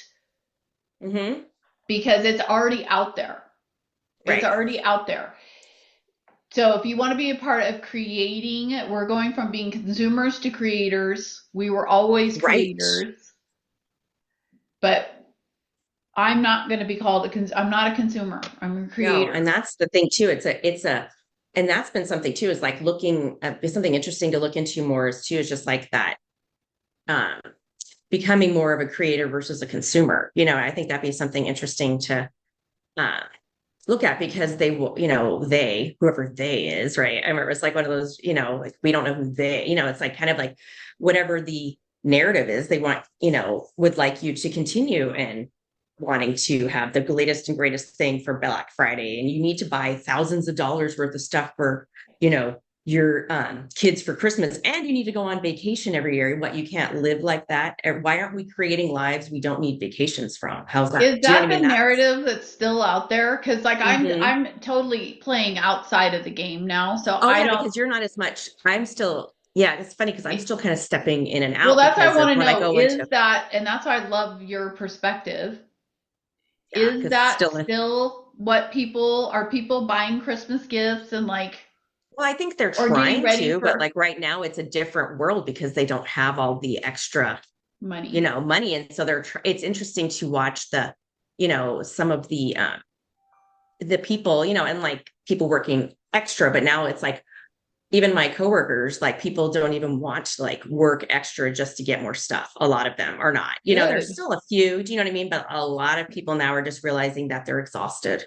mhm, because it's already out there. It's right, already out there. So if you want to be a part of creating, we're going from being consumers to creators. We were always right. creators, but I'm not going to be called I'm not a consumer. I'm a No, creator. and that's the thing too. And that's been something too, is like looking at something interesting to look into more is too, is just like that, um, becoming more of a creator versus a consumer. I think that'd be something interesting to, uh, look at because they will, whoever they is, right? I remember it's like one of those, like we don't know who they, it's like kind of like whatever the narrative is, they want, would like you to continue and wanting to have the latest and greatest thing for Black Friday. And you need to buy thousands of dollars worth of stuff for, you know, your kids for Christmas, and you need to go on vacation every year. What, you can't live like that? Or why aren't we creating lives we don't need vacations from? How's that? Is Do you know what that I the mean? That's narrative that's still out there? Because like hmm I'm totally playing outside of the game now, so Oh I yeah, don't. because you're not as much. I'm still, yeah, it's funny because I'm still kind of stepping in and Well, out that's what I because want of to when I know. go into, Is that, and that's why I love your perspective. yeah, Is because it's that still in. still what people are people buying Christmas gifts and like, Well, I think they're or getting trying ready to, but for like right now it's a different world because they don't have all the extra, money? money. And so it's interesting to watch some of the people, and like people working extra, but now it's like even my coworkers, like people don't even want to like work extra just to get more stuff. A lot of them are not, there's Good. still a few, do you know what I mean? But a lot of people now are just realizing that they're exhausted.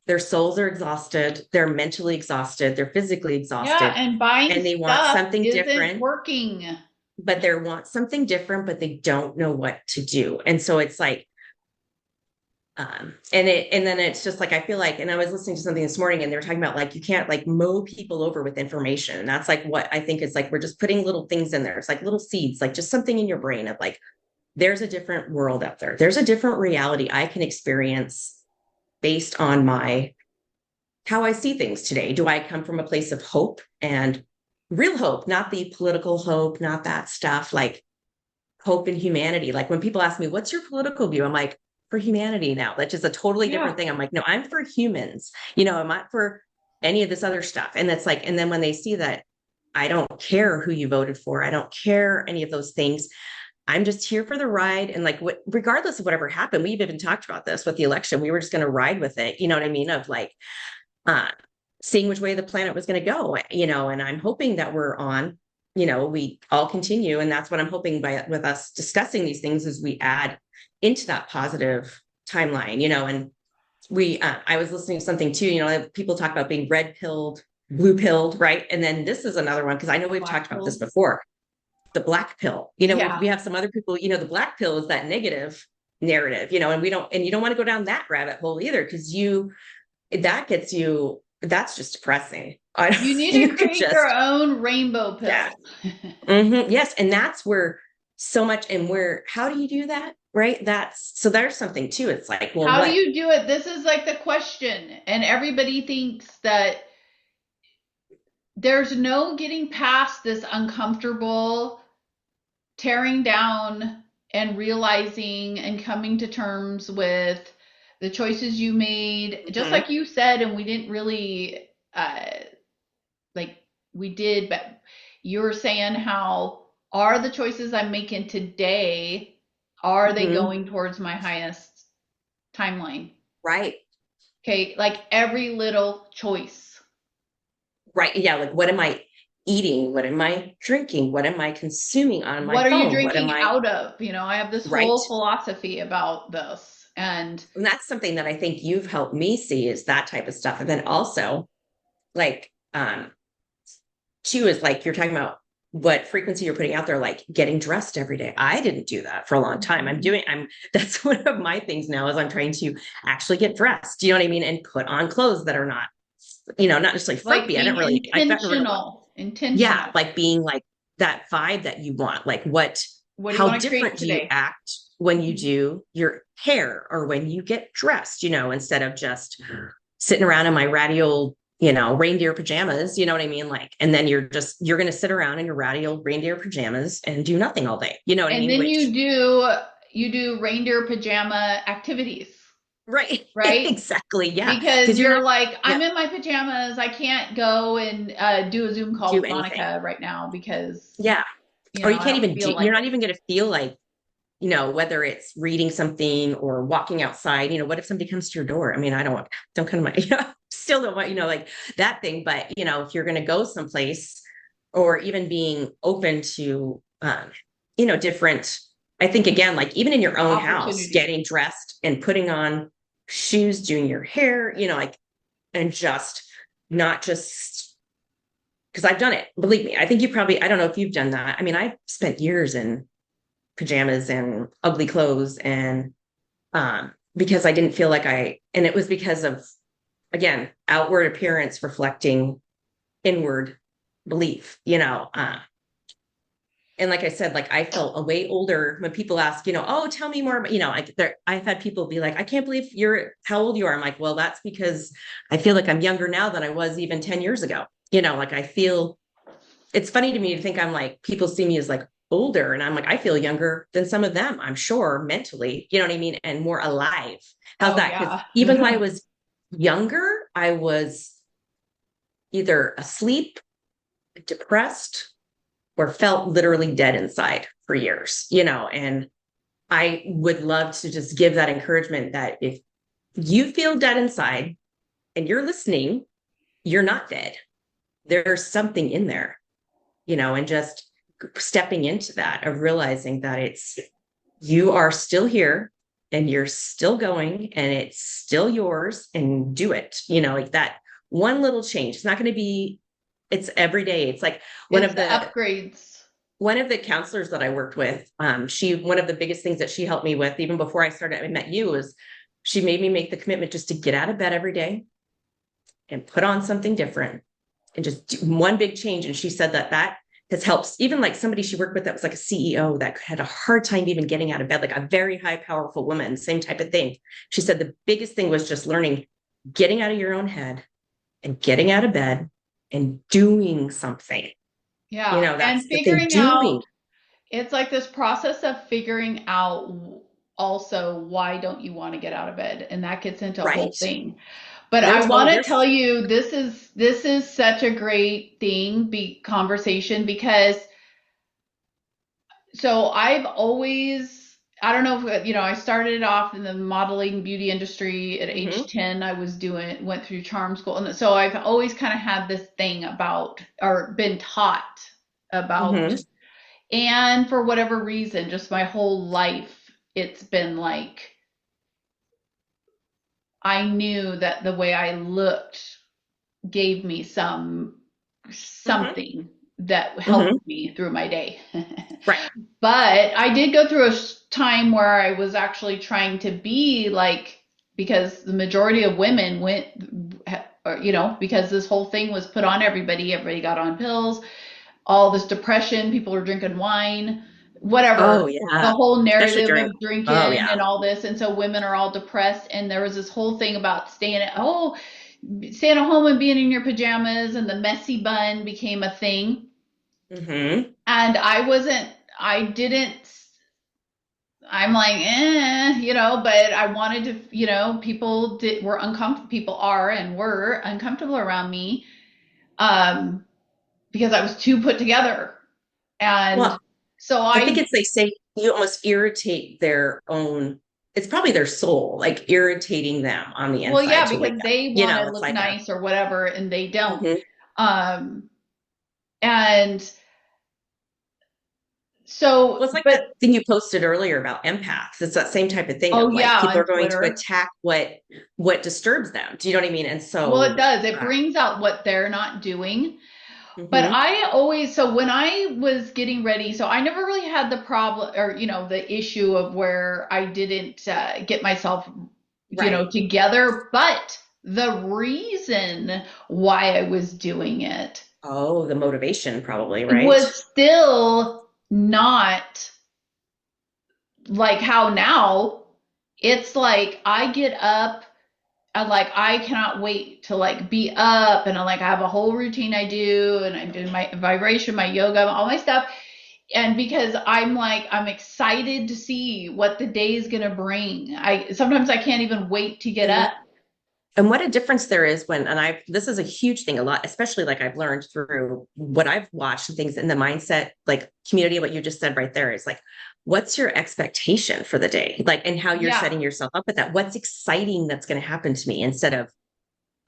Their souls are exhausted. They're mentally exhausted. They're physically Yeah, exhausted, and buying and they want stuff something isn't different, working. but they want something different, but they don't know what to do. And so it's like, and then it's just like, I feel like, and I was listening to something this morning and they were talking about like, you can't like mow people over with information. And that's like what I think is like, we're just putting little things in there. It's like little seeds, like just something in your brain of like, there's a different world out there. There's a different reality I can experience based on how I see things today. Do I come from a place of hope and real hope, not the political hope, not that stuff, like hope in humanity? Like when people ask me, what's your political view? I'm like, for humanity now. That's just a totally Yeah. different thing. I'm like, no, I'm for humans. I'm not for any of this other stuff. And that's like, and then when they see that I don't care who you voted for, I don't care any of those things. I'm just here for the ride. And like, regardless of whatever happened, we've even talked about this with the election. We were just going to ride with it. You know what I mean? Of like, uh, seeing which way the planet was going to go, and I'm hoping that we're on, we all continue. And that's what I'm hoping with us discussing these things is we add into that positive timeline, and I was listening to something too, people talk about being red pilled, blue pilled, right? And then this is another one, because I know we've Black talked about this pill. before, the black pill, we Yeah. have some other people, the black pill is that negative narrative, and and you don't want to go down that rabbit hole either, because that's just depressing. You need You to could create your just, own rainbow yeah. pill. Yes. And that's where so much, and how do you do that? Right. So there's something too. It's like, well, How do what? you do it? This is like the question. And everybody thinks that there's no getting past this uncomfortable tearing down and realizing and coming to terms with the choices you made, just Mhm. like you said, and we didn't really like we did, but you were saying how are the choices I'm making today, are they Mhm. going towards my highest timeline? Right. Okay, like every little choice. Right. Yeah. Like, what am I eating? What am I drinking? What am I consuming on my What are you phone? What am drinking I, out of? I have this right? whole philosophy about this. And And that's something that I think you've helped me see, is that type of stuff. And then also, like, two is like, you're talking about what frequency you're putting out there, like getting dressed every day. I didn't do that for a long time. That's one of my things now, is I'm trying to actually get dressed. You know what I mean? And put on clothes that are not, not necessarily like frumpy. being I've gotten rid of, intentional, yeah, intentional. like being like that vibe that you want. Like What do you how want to create different do you today? act when you Mhm. do your hair or when you get dressed, instead of just sitting around in my ratty old, reindeer pajamas, you know what I mean? Like, and then you're going to sit around in your ratty old reindeer pajamas and do nothing all day. You know what I And mean? then Which, you do reindeer pajama activities, right. right? Exactly. Yeah. Because Cause you're you're not, like, yeah, I'm in my pajamas. I can't go and do a Zoom call do with anything. Monica right now because, Yeah. Or you I can't don't even feel you're like not it. even going to feel like, whether it's reading something or walking outside, what if somebody comes to your door? I mean, don't come to my, still don't want, like that thing. But, if you're going to go someplace, or even being open to, different, I think again, like even in your own house, Opportunities. getting dressed and putting on shoes, doing your hair, like, and just not just, because I've done it. Believe me, I think I don't know if you've done that. I mean, I spent years in pajamas and ugly clothes, and because I didn't feel like and it was because of, again, outward appearance reflecting inward belief, and like I said, like I felt a way older when people ask, oh, tell me more. I've had people be like, I can't believe you're how old you are. I'm like, well, that's because I feel like I'm younger now than I was even 10 years ago. Like I feel it's funny to me to think I'm like, people see me as like older. And I'm like, I feel younger than some of them, I'm sure, mentally, you know what I mean? And more alive. How's Oh, that? Because yeah. even though I was younger, I was either asleep, depressed, or felt literally dead inside for years, and I would love to just give that encouragement that if you feel dead inside and you're listening, you're not dead. There's something in there, and just stepping into that of realizing that you are still here and you're still going and it's still yours and do it, like that one little change. It's not going to be, it's every day. It's like one It's of the the upgrades. one of the counselors that I worked with, one of the biggest things that she helped me with, even before I met you, was she made me make the commitment just to get out of bed every day and put on something different and just do one big change. And she said that has helped even like somebody she worked with that was like a CEO that had a hard time even getting out of bed, like a very high, powerful woman, same type of thing. She said the biggest thing was just learning, getting out of your own head and getting out of bed and doing something. Yeah. That's And the thing, figuring doing. out, it's like this process of figuring out also why don't you want to get out of bed? And that gets into a whole Right. thing. But I want to There's tell you, this is such a great conversation because so I've always, I don't know if, I started off in the modeling beauty industry at age Mhm, 10. Went through charm school. And so I've always kind of had this thing about, or been taught about, mhm, and for whatever reason, just my whole life, it's been like, I knew that the way I looked gave me mhm, something that mhm. helped me through my day. Right. But I did go through a time where I was actually trying to be like, because the majority of women went, because this whole thing was put on everybody. Everybody got on pills, all this depression, people were drinking wine, Oh whatever. The yeah. whole Especially narrative during. of Oh drinking yeah. and all this. And so women are all depressed. And there was this whole thing about staying at home and being in your pajamas, and the messy bun became a thing. Hmm. And I didn't, I'm like, but I wanted to, were uncomfortable, people are and were uncomfortable around me, um, because I was too put together. And Well, so I think it's they say you almost irritate their own. It's probably their soul, like irritating them on the well, inside yeah, to wake because up. they want to It's look like a. nice or whatever, and they don't. Mhm. Um, and so, Well, it's like that but thing you posted earlier about empaths. It's that same type of thing oh of like yeah, people are on going to Twitter. attack what disturbs them. Do you know what I mean? And Well, it so, does. It brings out what they're not doing. But mhm, I always, so when I was getting ready, so I never really had the problem or, the issue of where I didn't get myself, right. together. But the reason why I was doing it Oh, the motivation probably, right? was still not like how now it's like I get up. I cannot wait to like be up, and I have a whole routine I do, and I'm doing my vibration, my yoga, all my stuff. And because I'm excited to see what the day is going to bring. Sometimes I can't even wait to get Mhm. up. And what a difference there is this is a huge thing a lot, especially like I've learned through what I've watched and things in the mindset, like community, what you just said right there is like, what's your expectation for the day? Like, and how you're Yeah. setting yourself up with that. What's exciting that's going to happen to me instead of,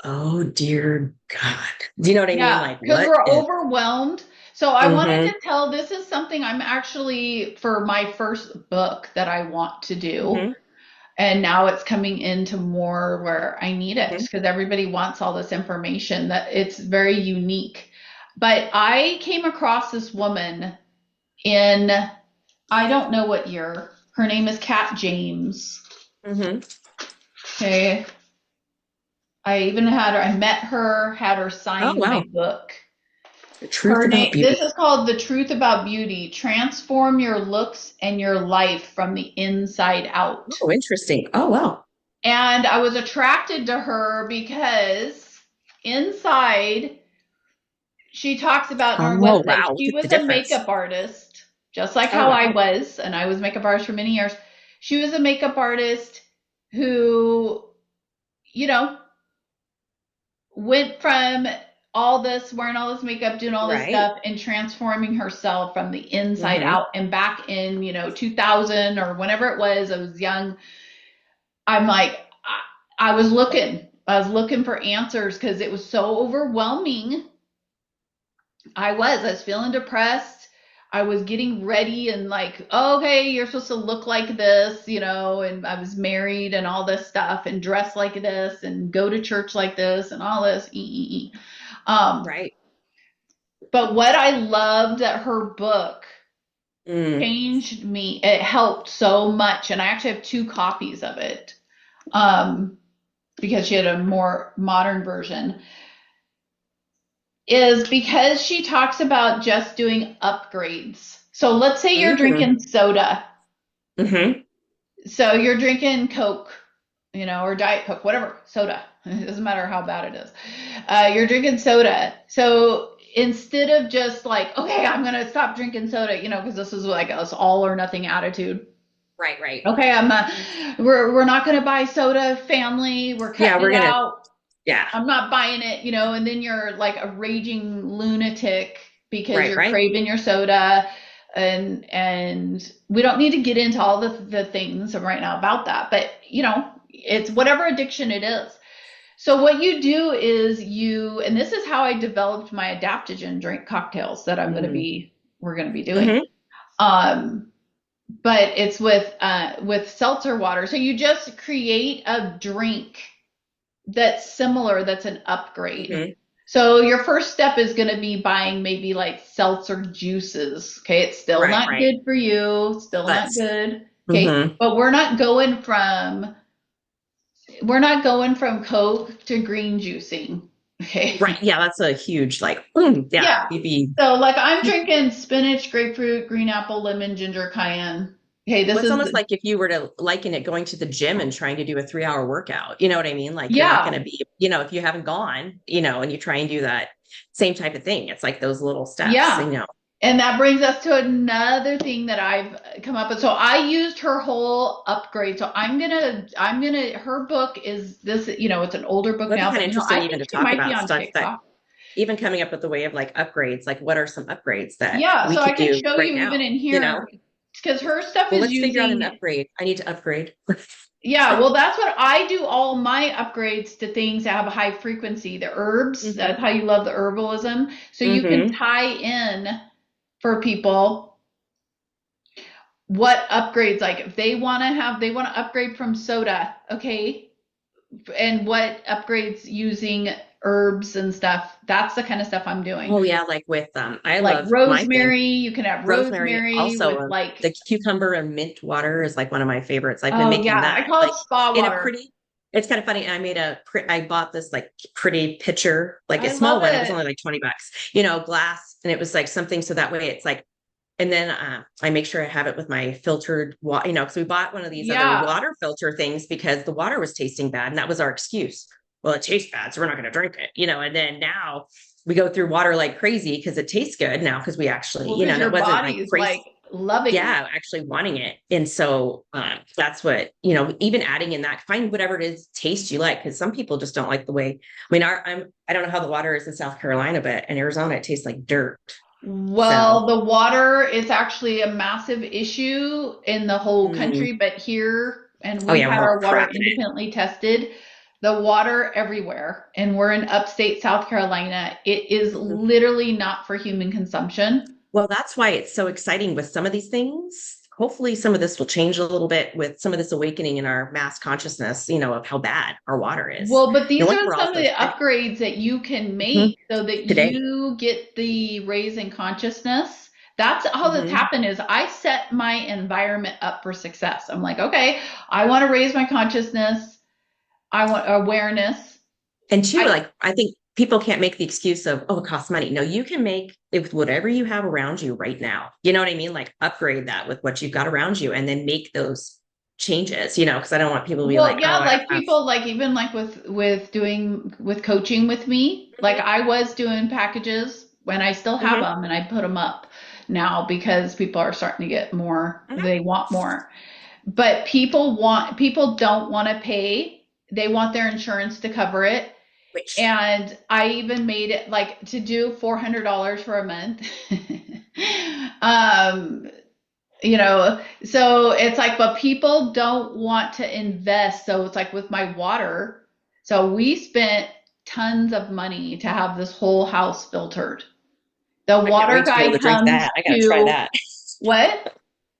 oh dear God. Do you know what I mean? Yeah, Like because what we're is, overwhelmed. So I wanted mm-hmm, to tell, this is something I'm actually for my first book that I want to do. mm-hmm, And now it's coming into more where I need it mm-hmm. because everybody wants all this information that it's very unique. But I came across this woman in, I don't know what year. Her name is Kat James. Mm-hmm. Okay. I met her, had her Oh, sign my wow. book. The truth about This beauty. is called The Truth About Beauty. Transform your looks and your life from the inside out. Oh, interesting. Oh, wow. And I was attracted to her because inside she talks about in her Oh, website, wow. Look she at the was a difference. makeup artist, just like Oh, how I wow. was, and I was a makeup artist for many years. She was a makeup artist who, you know, went from all this, wearing all this makeup, doing all this Right. stuff, and transforming herself from the inside Mm-hmm. out. And back in, 2000 or whenever it was, I was young. I'm like, I was looking for answers because it was so overwhelming. I was feeling depressed. I was getting ready and like, oh, okay, you're supposed to look like this, and I was married and all this stuff and dress like this and go to church like this and all this. Um, Right. but what I loved at her book Mm. changed me. It helped so much. And I actually have two copies of it um, because she had a more modern version. Is because she talks about just doing upgrades. So let's say you're Mm. drinking soda. Mm-hmm. So you're drinking Coke, or Diet Coke, whatever, soda. It doesn't matter how bad it is. You're drinking soda. So instead of just like, okay, I'm going to stop drinking soda, because this is like this all or nothing attitude. Right, right. Okay, we're not going to buy soda, family. We're Yeah, cutting we're it gonna, out. yeah. I'm not buying it, and then you're like a raging lunatic because Right, you're right. craving your soda and we don't need to get into all the things right now about that, but it's whatever addiction it is. So what you do is and this is how I developed my adaptogen drink cocktails that Mm. we're going to be doing. Mm-hmm. Um, but it's with seltzer water. So you just create a drink that's similar, that's an upgrade. Mm-hmm. So your first step is going to be buying maybe like seltzer juices. Okay, it's still Right, not right. good for you, still But, not good. Okay, mm-hmm. but we're not going from Coke to green juicing. Right. Okay. Yeah, that's a huge, like, yeah, Yeah. you'd be, So like I'm drinking spinach, grapefruit, green apple, lemon, ginger, cayenne. Okay, well, this it's is almost like if you were to liken it going to the gym and trying to do a 3 hour workout. You know what I mean? Like you're not going yeah. to be, if you haven't gone, and you try and do that same type of thing. It's like those little steps, Yeah. And that brings us to another thing that I've come up with. So I used her whole upgrade. So her book is this, it's an older book That'd be now, kind but of interesting I even think to she talk might be about on stuff that TikTok. even coming up with the way of like upgrades, like what are some upgrades that Yeah. we So I could can do show right you now, even in you know? here because her stuff Well, is let's figure out an using, upgrade. I need to upgrade. yeah, well, that's what I do all my upgrades to things that have a high frequency, the herbs. Hmm. That's how you love the herbalism. So you can Hmm. tie in for people what upgrades, like if they want to upgrade from soda, okay, and what upgrades using herbs and stuff. That's the kind of stuff I'm doing. Oh yeah, like with I Like love my thing. rosemary, you can have Rosemary, rosemary also with like, the cucumber and mint water is like one of my favorites. I've been oh making yeah, I that call it like spa in a water. pretty. It's kind of funny. I bought this like pretty pitcher, like a I small love one. It was it. only like $20, glass, and it was like something so that way it's like. And then I make sure I have it with my filtered water, because we bought one of these other Yeah. water filter things because the water was tasting bad, and that was our excuse. Well, it tastes bad, so we're not going to drink it. And then now we go through water like crazy because it tastes good now because we actually, Well, because and it your wasn't like body's crazy. like loving it. Yeah, actually wanting it. And so that's what, even adding in that, find whatever it is taste you like. Cause some people just don't like the way, I mean, I don't know how the water is in South Carolina, but in Arizona, it tastes like dirt. Well, So, the water is actually a massive issue in the whole mm, country, but here, and oh we've yeah, had we're our water crap in it. independently tested, the water everywhere, and we're in upstate South Carolina. It is Mhm. literally not for human consumption. Well, that's why it's so exciting with some of these things. Hopefully, some of this will change a little bit with some of this awakening in our mass consciousness, of how bad our water is. Well, but No these wonder are we're all some of so the sick. upgrades that you can Mhm. make so that Today. you get the raise in consciousness. That's how this Hmm. happened is I set my environment up for success. I'm like, okay, I want to raise my consciousness. I want awareness. And two, I like I think people can't make the excuse of, oh, it costs money. No, you can make it with whatever you have around you right now. You know what I mean? Like upgrade that with what you've got around you and then make those changes, because I don't want people to be Well, like, yeah, oh, I don't like have. people like even like with doing with coaching with me, like Mhm, I was doing packages when I still have mhm, them and I put them up now because people are starting to get more, mhm. they want more. But people don't want to pay. They want their insurance to cover it. Which And I even made it like to do $400 for a month. um, so it's like, but people don't want to invest. So it's like with my water. So we spent tons of money to have this whole house filtered. The I can't water wait to be able guy to drink comes that. I gotta try to that. what?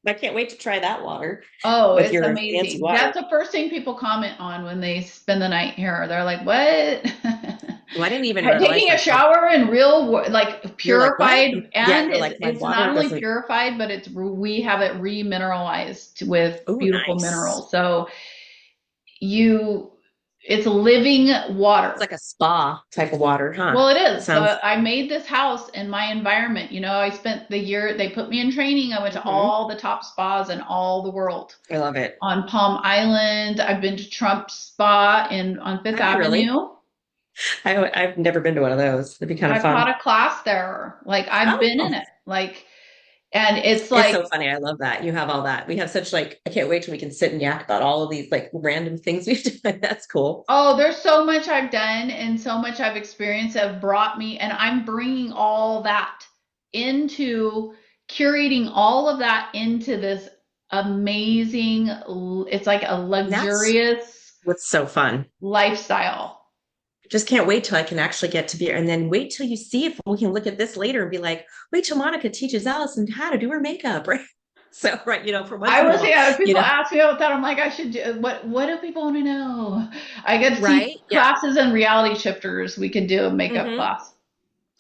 I can't wait to try that water Oh, with it's your fancy amazing. water. That's the first thing people comment on when they spend the night here. They're like, "What?" Well, I didn't even realize Taking a like how shower in like you're like, what? purified, Yeah, and you're it's like, my it's not water only doesn't. purified, but we have it remineralized with Oh, beautiful nice. minerals. So you, it's living It's water. like a spa type of water, huh? Well, it is. Sounds. So I made this house in my environment. I spent the year, they put me in training. I went to Mhm. all the top spas in all the world. I love it. On Palm Island, I've been to Trump Spa in on Fifth Have you really? Avenue. I've never been to one of those. It'd be kind of I've fun. taught a class there. Like I've been Oh, in it. Like, and it's it's like, so funny. I love that. You have all that. We have such like, I can't wait till we can sit and yak about all of these like random things we've done. That's cool. oh, there's so much I've done and so much I've experienced that have brought me, and I'm bringing all that into curating all of that into this amazing, it's like a And that's luxurious what's so fun. lifestyle. Just can't wait till I can actually get to be, and then wait till you see if we can look at this later and be like, wait till Monica teaches Allison how to do her makeup, right? So, right, for once I in a was, while, yeah, you people know, ask me about that. I'm like, I should do what do people want to know? I get to teach right? Yeah. classes and reality shifters. We could do a makeup Hmm. class.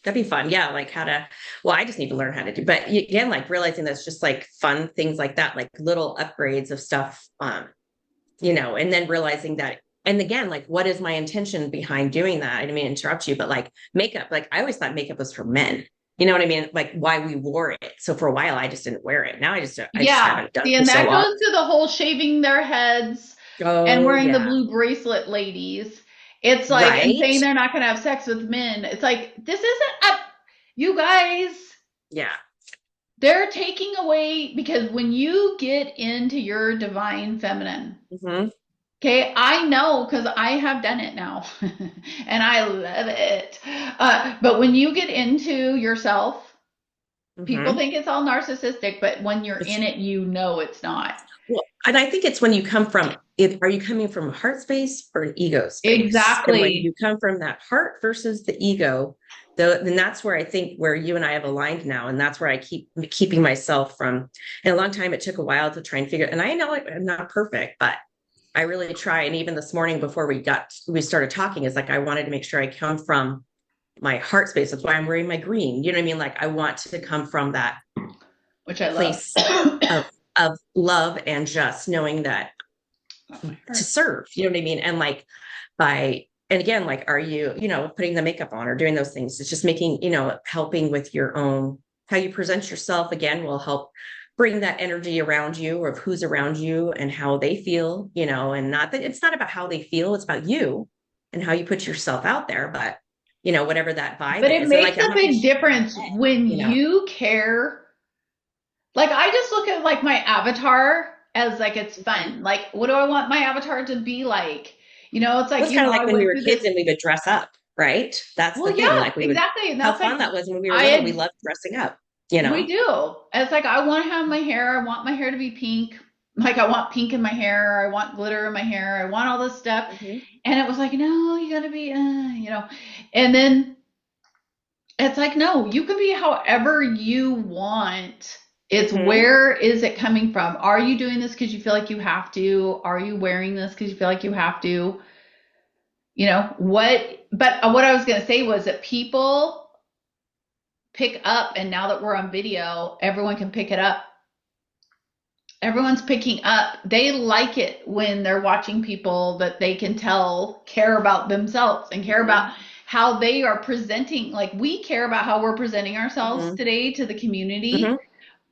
That'd be fun. Yeah. Like how to, well, I just need to learn how to do, but again, like realizing that's just like fun things like that, like little upgrades of stuff, and then realizing that, and again, like, what is my intention behind doing that? I didn't mean to interrupt you, but like makeup, like I always thought makeup was for men. You know what I mean? Like why we wore it. So for a while, I just didn't wear it. Now I just Yeah. haven't done See, it for and so that long. goes to the whole shaving their heads and Oh wearing the yeah. blue bracelet ladies. It's like, and Right. saying they're not going to have sex with men. It's like, this isn't a, you guys, Yeah. they're taking away, because when you get into your divine feminine, Hmm. okay, I know because I have done it now and I love it. But when you get into yourself, people Hmm. think it's all narcissistic, but when you're in it, you know it's not. Well, and I think it's when you come from it, are you coming from a heart space or an ego space? And when Exactly. you come from that heart versus the ego, then that's where I think where you and I have aligned now. And that's where I keep keeping myself from. And a long time, it took a while to try and figure, and I know I'm not perfect, but I really try. And even this morning before we started talking, is like I wanted to make sure I come from my heart space. That's why I'm wearing my green. You know what I mean? Like I want to come from that Which I love. place of love and just knowing that to serve, you know what I mean? And like and again, like, are you, putting the makeup on or doing those things? It's just making, helping with your own, how you present yourself again will help bring that energy around you or of who's around you and how they feel, and not that it's not about how they feel, it's about you and how you put yourself out there. But, whatever that vibe But it is. And makes like, I'm a not going to big share difference that, when you care. Like I just look at like my avatar as like it's Mhm. fun. Like what do I want my avatar to be like? It's Well, like, it's kind of I like when we went were through kids this. and we would dress up, right? That's the Well, thing. yeah, Like we would, exactly. And how that's like fun that was when we were I little. We had loved dressing up. we do. It's like I want to have my hair. I want my hair to be pink. Like I want pink in my hair. I want glitter in my hair. I want all this stuff. Hmm. And it was like, no, you gotta be. And then it's like, no, you can be however you want. It's Hmm. where is it coming from? Are you doing this because you feel like you have to? Are you wearing this because you feel like you have to? What I was going to say was that people pick up, and now that we're on video, everyone can pick it up. Everyone's picking up. They like it when they're watching people that they can tell care about themselves and care Hmm. about how they are presenting. Like, we care about how we're presenting ourselves Hmm. today to the Hmm. community,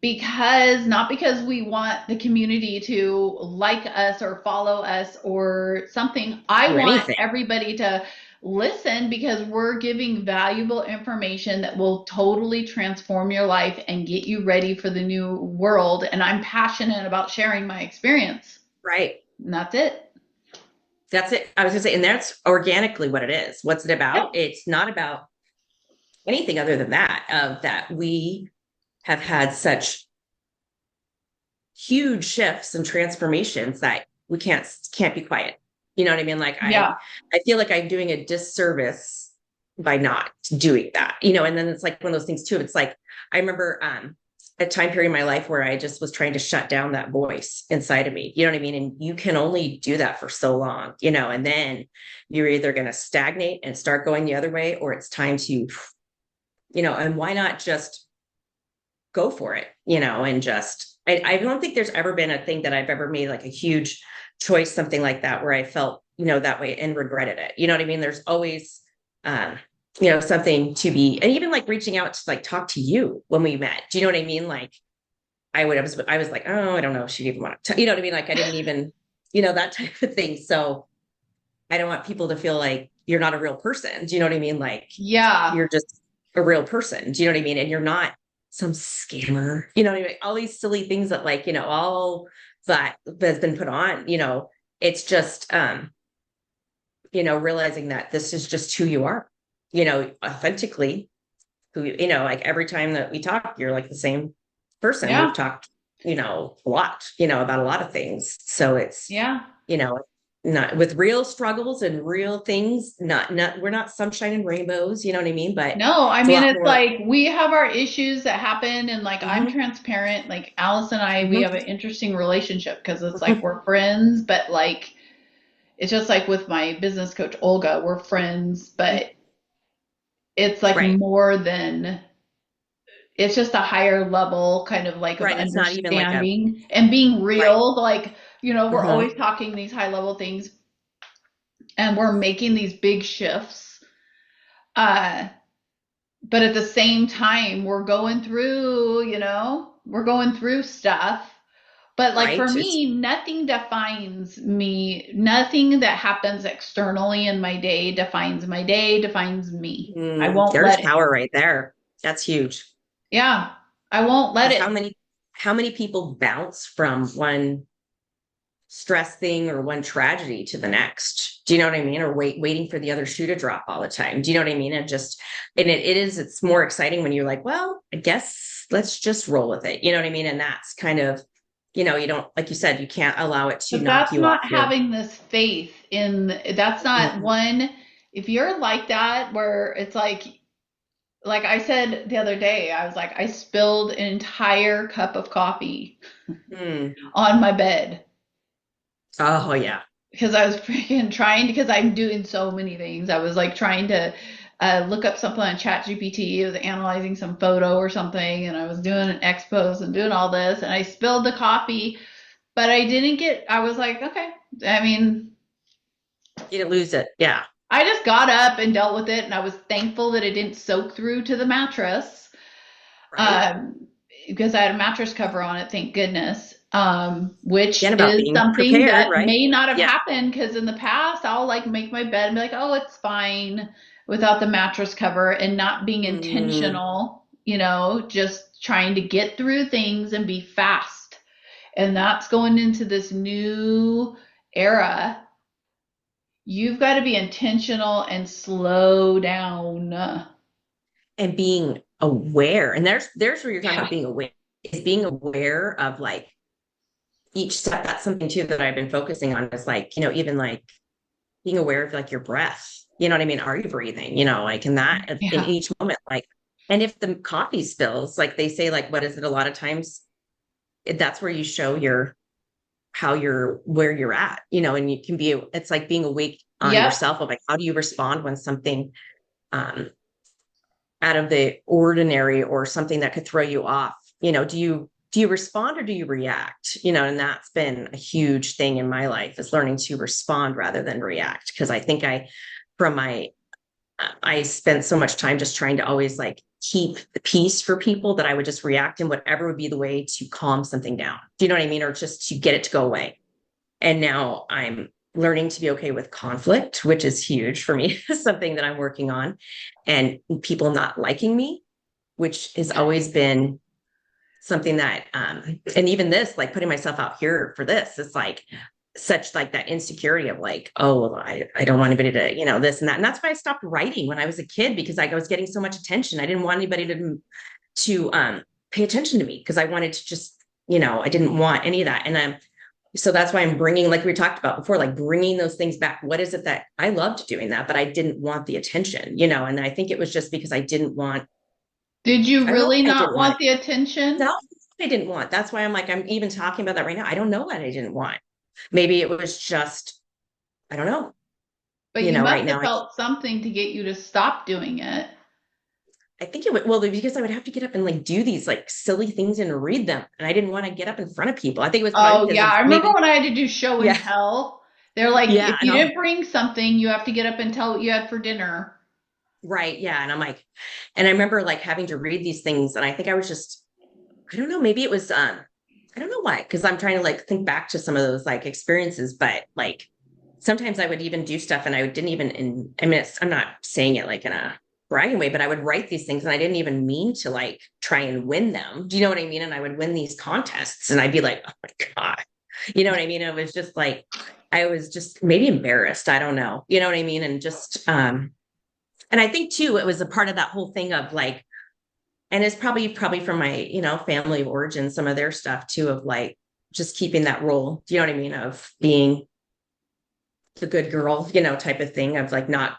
because not because we want the community to like us or follow us or something. I Do want anything. everybody to listen because we're giving valuable information that will totally transform your life and get you ready for the new world. And I'm passionate about sharing my experience. Right. And that's it. That's it. I was gonna say, and that's organically what it is. What's it Yep. about? It's not about anything other than that, of that we have had such huge shifts and transformations that we can't be quiet. You know what I mean? Like Yeah. I feel like I'm doing a disservice by not doing that. And then it's like one of those things too. It's like I remember a time period in my life where I just was trying to shut down that voice inside of me. You know what I mean? And you can only do that for so long, and then you're either going to stagnate and start going the other way, or it's time to, and why not just go for it, and just, I don't think there's ever been a thing that I've ever made like a huge choice, something like that, where I felt, that way and regretted it. You know what I mean? There's always, um, something to be, and even like reaching out to like talk to you when we met. Do you know what I mean? Like I was like, oh, I don't know if she'd even want to, you know what I mean? Like I didn't even, that type of thing. So I don't want people to feel like you're not a real person. Do you know what I mean? Like Yeah. you're just a real person. Do you know what I mean? And you're not some scammer. You know what I mean? All these silly things that like, all that has been put on, it's just realizing that this is just who you are, authentically, who, like every time that we talk, you're like the same person. We've Yeah. talked, a lot, about a lot of things. So it's, Yeah. you know, not with real struggles and real things, not, we're not sunshine and rainbows, you know what I mean? But No, I it's a mean, lot it's more. like we have our issues that happen, and like I'm Hmm. transparent. Like Alice and I, we Hmm. have an interesting relationship because it's like Hmm. we're friends, but like it's just like with my business coach Olga, we're friends, but it's like Right. more than, it's just a higher level kind of like of Right. It's not even like a, understanding and being right. real. Like, we're Hmm. always talking these high level things and we're making these big shifts. Uh, but at the same time, we're going through stuff. But like for Right. It's, me, nothing defines me. Nothing that happens externally in my day defines my day, defines me. I won't there's let it. power right there. That's huge. Yeah, I won't let Because it. how many people bounce from one stress thing or one tragedy to the next? Do you know what I mean? Or waiting for the other shoe to drop all the time. Do you know what I mean? It's more exciting when you're like, well, I guess let's just roll with it. You know what I mean? And that's kind of, you don't, like you said, you can't allow it to But knock that's you off not your. having this faith in, that's not Mm. one. If you're like that, where it's like I said the other day, I was like, I spilled an entire cup of coffee Mm. on my bed Oh yeah. because I was freaking trying, because I'm doing so many things. I was like trying to look up something on ChatGPT. I was analyzing some photo or something, and I was doing an expose and doing all this, and I spilled the coffee, but I didn't get, I was like, okay. I mean, You didn't lose it. Yeah. I just got up and dealt with it, and I was thankful that it didn't soak through to the mattress, Right. um, because I had a mattress cover on it, thank goodness. Which Again, about is being something prepared, that right? may not have Yeah. happened, because in the past I'll like make my bed and be like, oh, it's fine without the mattress cover, and not being Mm. intentional, just trying to get through things and be fast. And that's going into this new era. You've got to be intentional and slow down. And being aware. And there's where you're talking Yeah. about being aware, is being aware of like each step. That's something too that I've been focusing on, is like, even like being aware of like your breath. You know what I mean? Are you breathing? Like in that, in Yeah. each moment, like, and if the coffee spills, like they say, like, what is it? A lot of times that's where you show where you're at, and you can be, it's like being awake on Yep. yourself of like, how do you respond when something, um, out of the ordinary or something that could throw you off, do you respond or do you react? And that's been a huge thing in my life, is learning to respond rather than react. Because I think from my I spent so much time just trying to always like keep the peace for people that I would just react in whatever would be the way to calm something down. Do you know what I mean? Or just to get it to go away. And now I'm learning to be okay with conflict, which is huge for me, something that I'm working on, and people not liking me, which has always been something that and even this, like putting myself out here for this, it's like such like that insecurity of like, oh well, I don't want anybody to, this and that. And that's why I stopped writing when I was a kid, because I was getting so much attention. I didn't want anybody to pay attention to me, because I wanted to just, I didn't want any of that. And so that's why I'm bringing, like we talked about before, like bringing those things back. What is it that I loved doing that, but I didn't want the attention, and I think it was just because I didn't want, Did you I don't know really what I not didn't want. want the attention? No, I didn't want. That's why I'm like, I'm even talking about that right now. I don't know what I didn't want. Maybe it was just, I don't know. But you Right must now, have felt something to get you to stop doing it. I think it would, well, because I would have to get up and like do these like silly things and read them. And I didn't want to get up in front of people. I think it was probably Oh, because yeah. of I remember maybe, when I had to do show and yeah, tell. They're like, yeah. if you didn't bring something, you have to get up and tell what you had for dinner. Right. Yeah. And I'm like, and I remember like having to read these things. And I think I was just, I don't know, maybe it was, I don't know why, because I'm trying to like think back to some of those like experiences, but like sometimes I would even do stuff and I didn't even, I mean, I'm not saying it like in a bragging way, but I would write these things and I didn't even mean to like try and win them. Do you know what I mean? And I would win these contests and I'd be like, oh my God, you know what I mean? It was just like, I was just maybe embarrassed. I don't know. You know what I mean? And just, and I think too, it was a part of that whole thing of like, and it's probably from my, family of origin, some of their stuff too, of like just keeping that role. Do you know what I mean? Of being the good girl, type of thing, of like not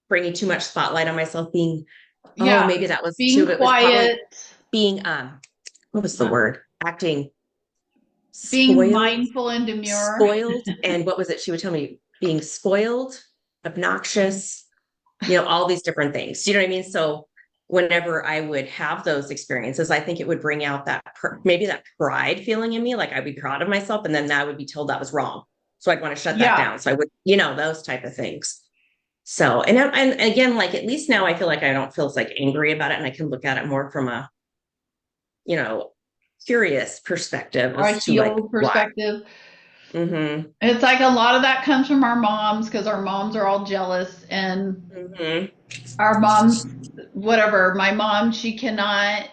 bringing too much spotlight on myself, being, oh, Yeah. maybe that was too, Being it was probably quiet, being, what was the uh, word? Acting being spoiled, mindful and demure. spoiled. And what was it? She would tell me being spoiled, obnoxious, all these different things. Do you know what I mean? So whenever I would have those experiences, I think it would bring out that maybe that pride feeling in me, like I'd be proud of myself, and then I would be told that was wrong. So I'd want to shut that Yeah. down. So I would, those type of things. So, and again, like at least now I feel like I don't feel like angry about it, and I can look at it more from a, you know, curious perspective Or a as to like healed why. perspective. Mm-hmm. It's like a lot of that comes from our moms because our moms are all jealous and Mm-hmm. our moms, whatever. My mom, she cannot,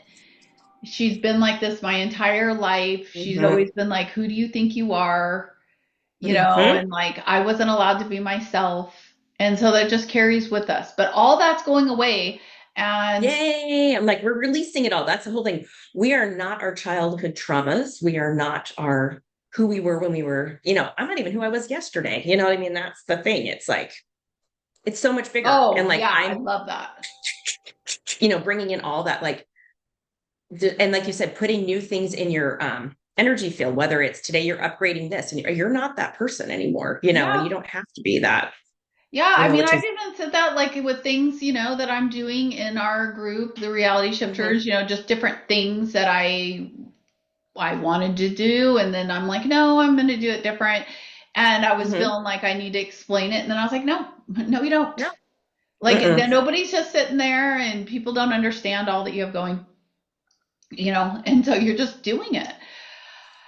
she's been like this my entire life. She's Mm-hmm. always been like, who do you think you are? Mm-hmm. And like I wasn't allowed to be myself. And so that just carries with us. But all that's going away. And Yay. I'm like, we're releasing it all. That's the whole thing. We are not our childhood traumas. We are not our who we were when we were, I'm not even who I was yesterday. You know what I mean? That's the thing. It's like, it's so much bigger. And oh, like, yeah, I I'm, love that. bringing in all that, like, and like you said, putting new things in your energy field, whether it's today you're upgrading this and you're not that person anymore, and Yeah. you don't have to be that, Yeah, I mean, which I've is, even said that like with things, that I'm doing in our group, the reality mhm, shifters, just different things that I wanted to do and then I'm like, no, I'm going to do it different. And I was mhm, feeling like I need to explain it and then I was like, no, no you don't. no, Like mm-mm. nobody's just sitting there and people don't understand all that you have going, and so you're just doing it.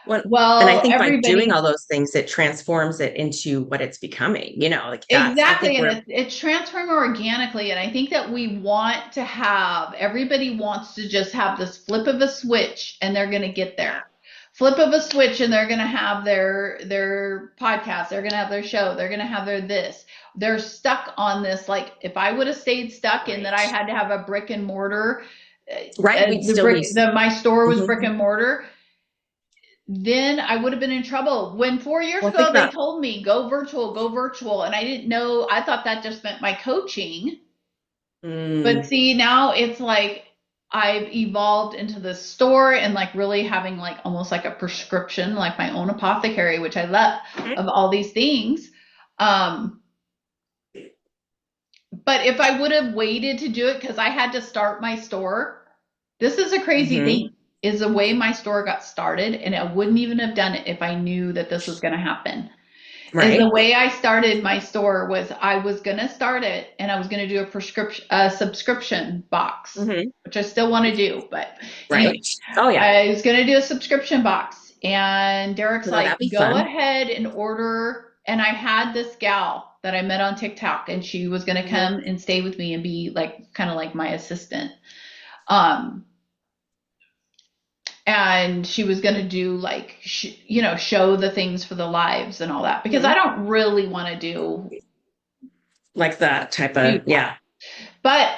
Well, and I Well, think by doing everybody. all those things, it transforms it into what it's becoming, like that's, I think Exactly, and we're, it's transferring organically, and I think that we want to have everybody wants to just have this flip of a switch, and they're going to get yeah, there. Flip of a switch, and they're going to have their podcast, they're going to have their show, they're going to have their this. They're stuck on this. Like if I would have stayed stuck in that, I right, had to have a brick and mortar. right. We'd The still be, my store was brick mhm. and mortar, then I would have been in trouble. When 4 years Well, think ago they about, told me go virtual, and I didn't know. I thought that just meant my coaching. But mm, see, now it's like I've evolved into the store and like really having like almost like a prescription, like my own apothecary, which I love mhm, of all these things. Um, but if I would have waited to do it because I had to start my store, this is a crazy mhm. thing. Is the way my store got started, and I wouldn't even have done it if I knew that this was going to happen. is the Right. way I started my store was I was going to start it and I was going to do a subscription box, Hmm. which I still want to do. But anyway, Right. Oh yeah. I was going to do a subscription box and Derek's Well, like, that'd be go fun. ahead and order. And I had this gal that I met on TikTok and she was going to Hmm. come and stay with me and be like, kind of like my assistant. Um, and she was going to do like show the things for the lives and all that because I Hmm. don't really want to Like that type do of, that. yeah. But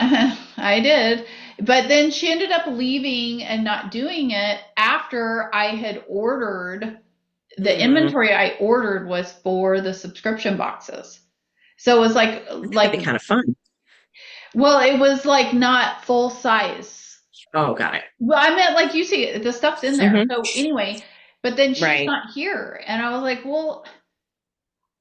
I did. But then she ended up leaving and not doing it after I had ordered the Mm. inventory I ordered was for the subscription boxes. So it was That could be kind of fun. well, it was like not full size. Oh, got it. Well, I meant like you see the stuff's in there. Hmm. So anyway, but then she's Right. not here. And I was like, well,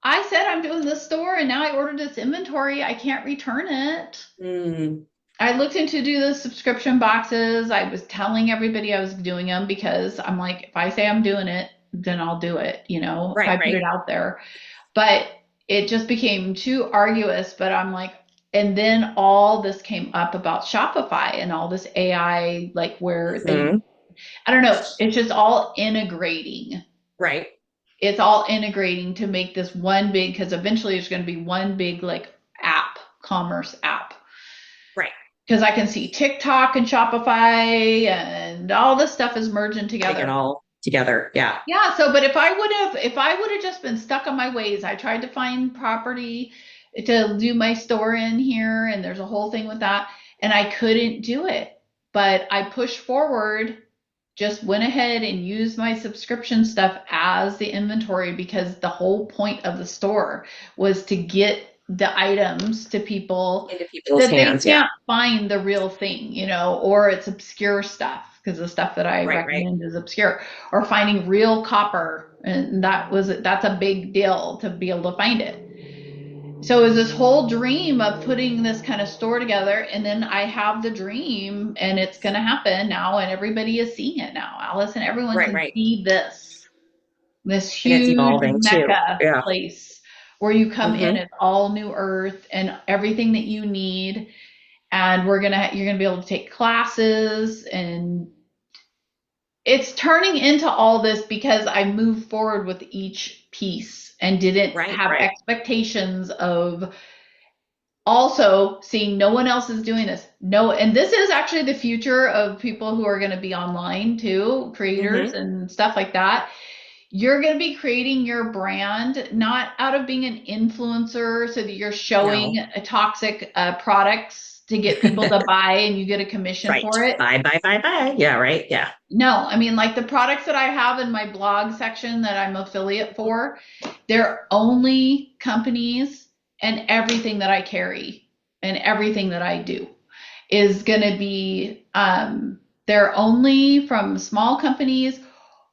I said I'm doing this store and now I ordered this inventory. I can't return it. Mm. I looked into do the subscription boxes. I was telling everybody I was doing them because I'm like, if I say I'm doing it, then I'll do it, if Right, I put it right. out there. But it just became too arduous. But I'm like, and then all this came up about Shopify and all this AI, like where Hmm. I don't know, it's just all integrating. Right, It's all integrating to make this one big, because eventually it's going to be one big like app, commerce app right. because I can see TikTok and Shopify and all this stuff is merging Putting it together. all together. Yeah. Yeah, so but if I would have just been stuck on my ways, I tried to find property to do my store in here and there's a whole thing with that and I couldn't do it. But I pushed forward, just went ahead and used my subscription stuff as the inventory because the whole point of the store was to get the items to people Into people's that they hands. Yeah. can't find the real thing, or it's obscure stuff because the stuff that I Right, right. recommend is obscure, or finding real copper. And that's a big deal to be able to find it. So it was this whole dream of putting this kind of store together, and then I have the dream, and it's going to happen now, and everybody is seeing it now. Alice and everyone Right, can right. see this And it's huge evolving too. mecca Yeah. place where you come in, Hmm. it's all new earth and everything that you need, and you're gonna be able to take classes, and it's turning into all this because I moved forward with each piece and didn't Right, have right. expectations of also seeing no one else is doing this. No, and this is actually the future of people who are going to be online too, creators Hmm. and stuff like that. You're going to be creating your brand not out of being an influencer so that you're showing No. toxic products to get people to buy and you get a commission Right. for it. Bye, bye, bye, bye. Yeah, right. Yeah. No, I mean, like the products that I have in my blog section that I'm affiliate for, they're only companies, and everything that I carry and everything that I do is going to be, they're only from small companies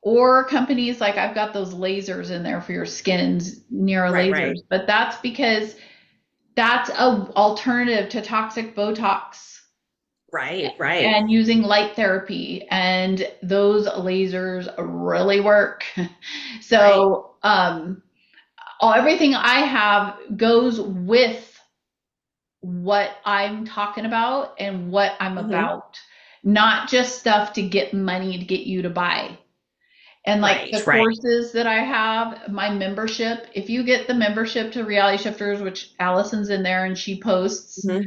or companies like I've got those lasers in there for your skins, neuro Right, right. lasers, but that's because that's a alternative to toxic Botox Right, right. and using light therapy, and those lasers really work. Right. So everything I have goes with what I'm talking about and what I'm Hmm. about, not just stuff to get money to get you to buy. And like Right, the right. courses that I have, my membership, if you get the membership to Reality Shifters, which Allison's in there and she posts, Hmm.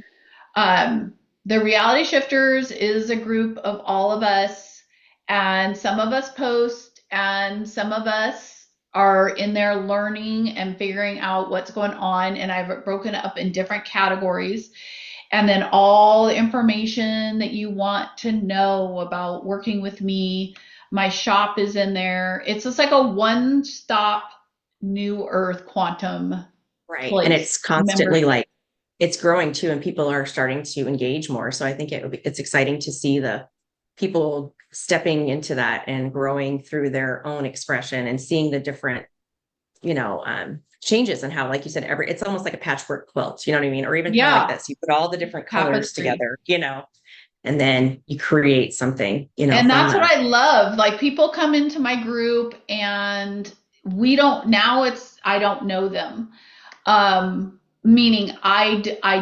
um, the Reality Shifters is a group of all of us, and some of us post, and some of us are in there learning and figuring out what's going on. And I've broken it up in different categories. And then all the information that you want to know about working with me, my shop is in there. It's just like a one stop new earth quantum Right. And place it's constantly membership. like it's growing too, and people are starting to engage more. So I think it's exciting to see the people stepping into that and growing through their own expression and seeing the different, changes and how, like you said, it's almost like a patchwork quilt, you know what I mean? Or even kind of like Yeah, this. You put all the different colors tapestry. together, and then you create something, And from that's what that. I love. Like people come into my group and we don't, now it's, I don't know them. Meaning I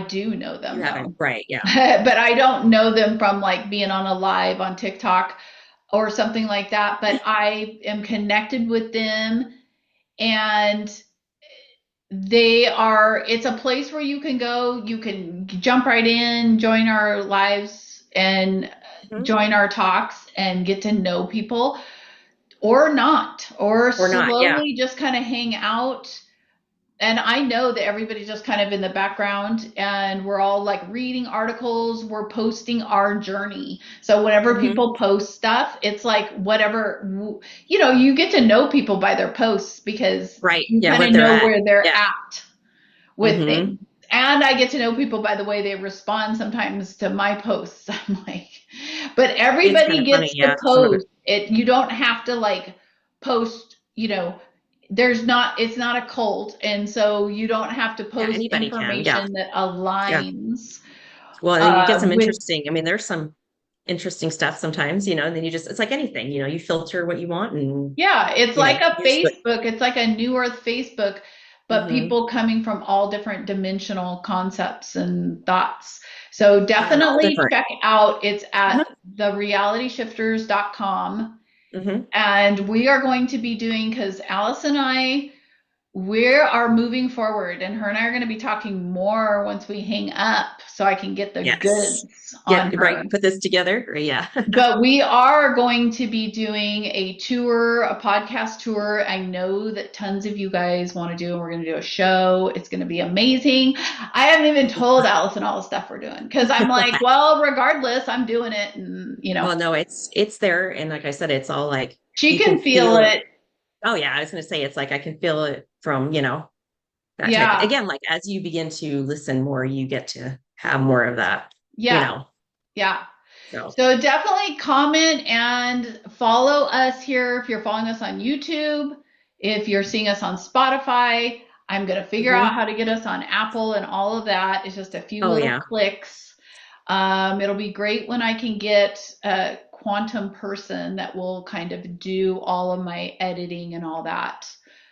do know You them haven't, though, right? Yeah. but I don't know them from like being on a live on TikTok or something like that. But I am connected with them, and it's a place where you can go, you can jump right in, join our lives and Mhm. join our talks and get to know people, or not, or Or not? Yeah. slowly just kind of hang out. And I know that everybody's just kind of in the background, and we're all like reading articles, we're posting our journey. So whenever Hmm. people post stuff, it's like whatever, you get to know people by their posts because Right. you Yeah. kind Where of they're know at. where they're Yeah. at with Hmm. things. And I get to know people by the way they respond sometimes to my posts. I'm like, but It's kind everybody of funny. gets to Yeah. Some of it. post it. You don't have to like post, it's not a cult. And so you don't have to Yeah. post Anybody can. Yeah. information that Yeah. aligns Well, you get some with, interesting. I mean, there's some interesting stuff sometimes, and then it's like anything, you filter what you want and, yeah, it's like a use what. Facebook. It's like a New Earth Facebook, but Hmm. people coming from all different dimensional concepts and thoughts. So Yeah. And all definitely different. check out. It's Uh-huh. at therealityshifters.com. Hmm. And we are going to be doing, because Alice and I, we are moving forward, and her and I are going to be talking more once we hang up so I can get the Yes. goods on Get right. her. Put this together. Yeah. But we are going to be doing a tour, a podcast tour. I know that tons of you guys want to do, and we're going to do a show. It's going to be amazing. I haven't even told Allison all the stuff we're doing because I'm like, well, regardless, I'm doing it. And, Well, no, it's there, and like I said, it's all like she you can can feel feel it. it. Oh yeah, I was going to say it's like I can feel it from that type. Yeah. Again, like as you begin to listen more, you get to have more of that. You Yeah. know. Yeah. So. So definitely comment and follow us here if you're following us on YouTube, if you're seeing us on Spotify. I'm going to figure Mhm. out how to get us on Apple and all of that. It's just a few Oh little yeah, clicks. It'll be great when I can get a quantum person that will kind of do all of my editing and all that.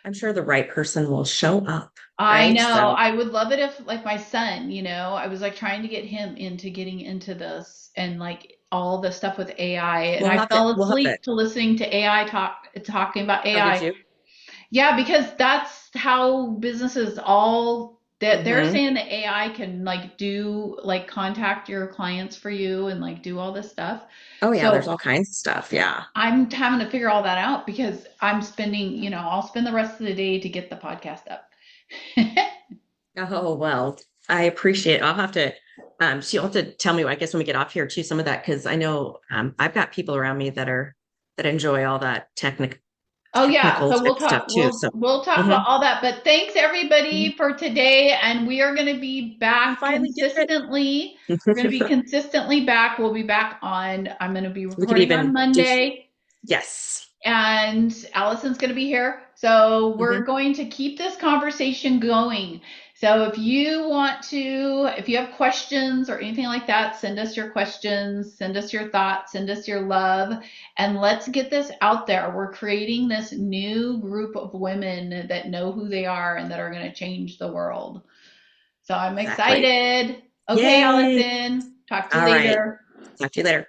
I'm sure the right person will show up. I Right. know. So I would love it if, like, my son, I was like trying to get him into getting into this and like all the stuff with AI. And I fell we'll have asleep to. to listening to AI talking about Oh, did AI. you? Yeah, because that's how businesses all that they're Hmm. saying that AI can like do like contact your clients for you and like do all this stuff. Oh yeah, there's So all kinds of stuff. Yeah. I'm having to figure all that out because I'm spending, I'll spend the rest of the day to get the podcast up. Oh well, I appreciate it. I'll have to. She'll have to tell me, I guess, when we get off here too, some of that because I know I've got people around me that enjoy all that Oh yeah, technical so type we'll stuff talk too. we'll So. we'll talk Hmm. about all that. But thanks everybody for today, and we are going to be We back finally did consistently. We're going to be it. consistently back. We'll be back on I'm going to be We could recording on even do. Monday, Yes. and Allison's going to be here. So we're Hmm. going to keep this conversation going. So if you have questions or anything like that, send us your questions, send us your thoughts, send us your love, and let's get this out there. We're creating this new group of women that know who they are and that are going to change the world. So I'm Exactly. excited. Okay, Yay. Allison, talk to you All right. later. Talk to you later.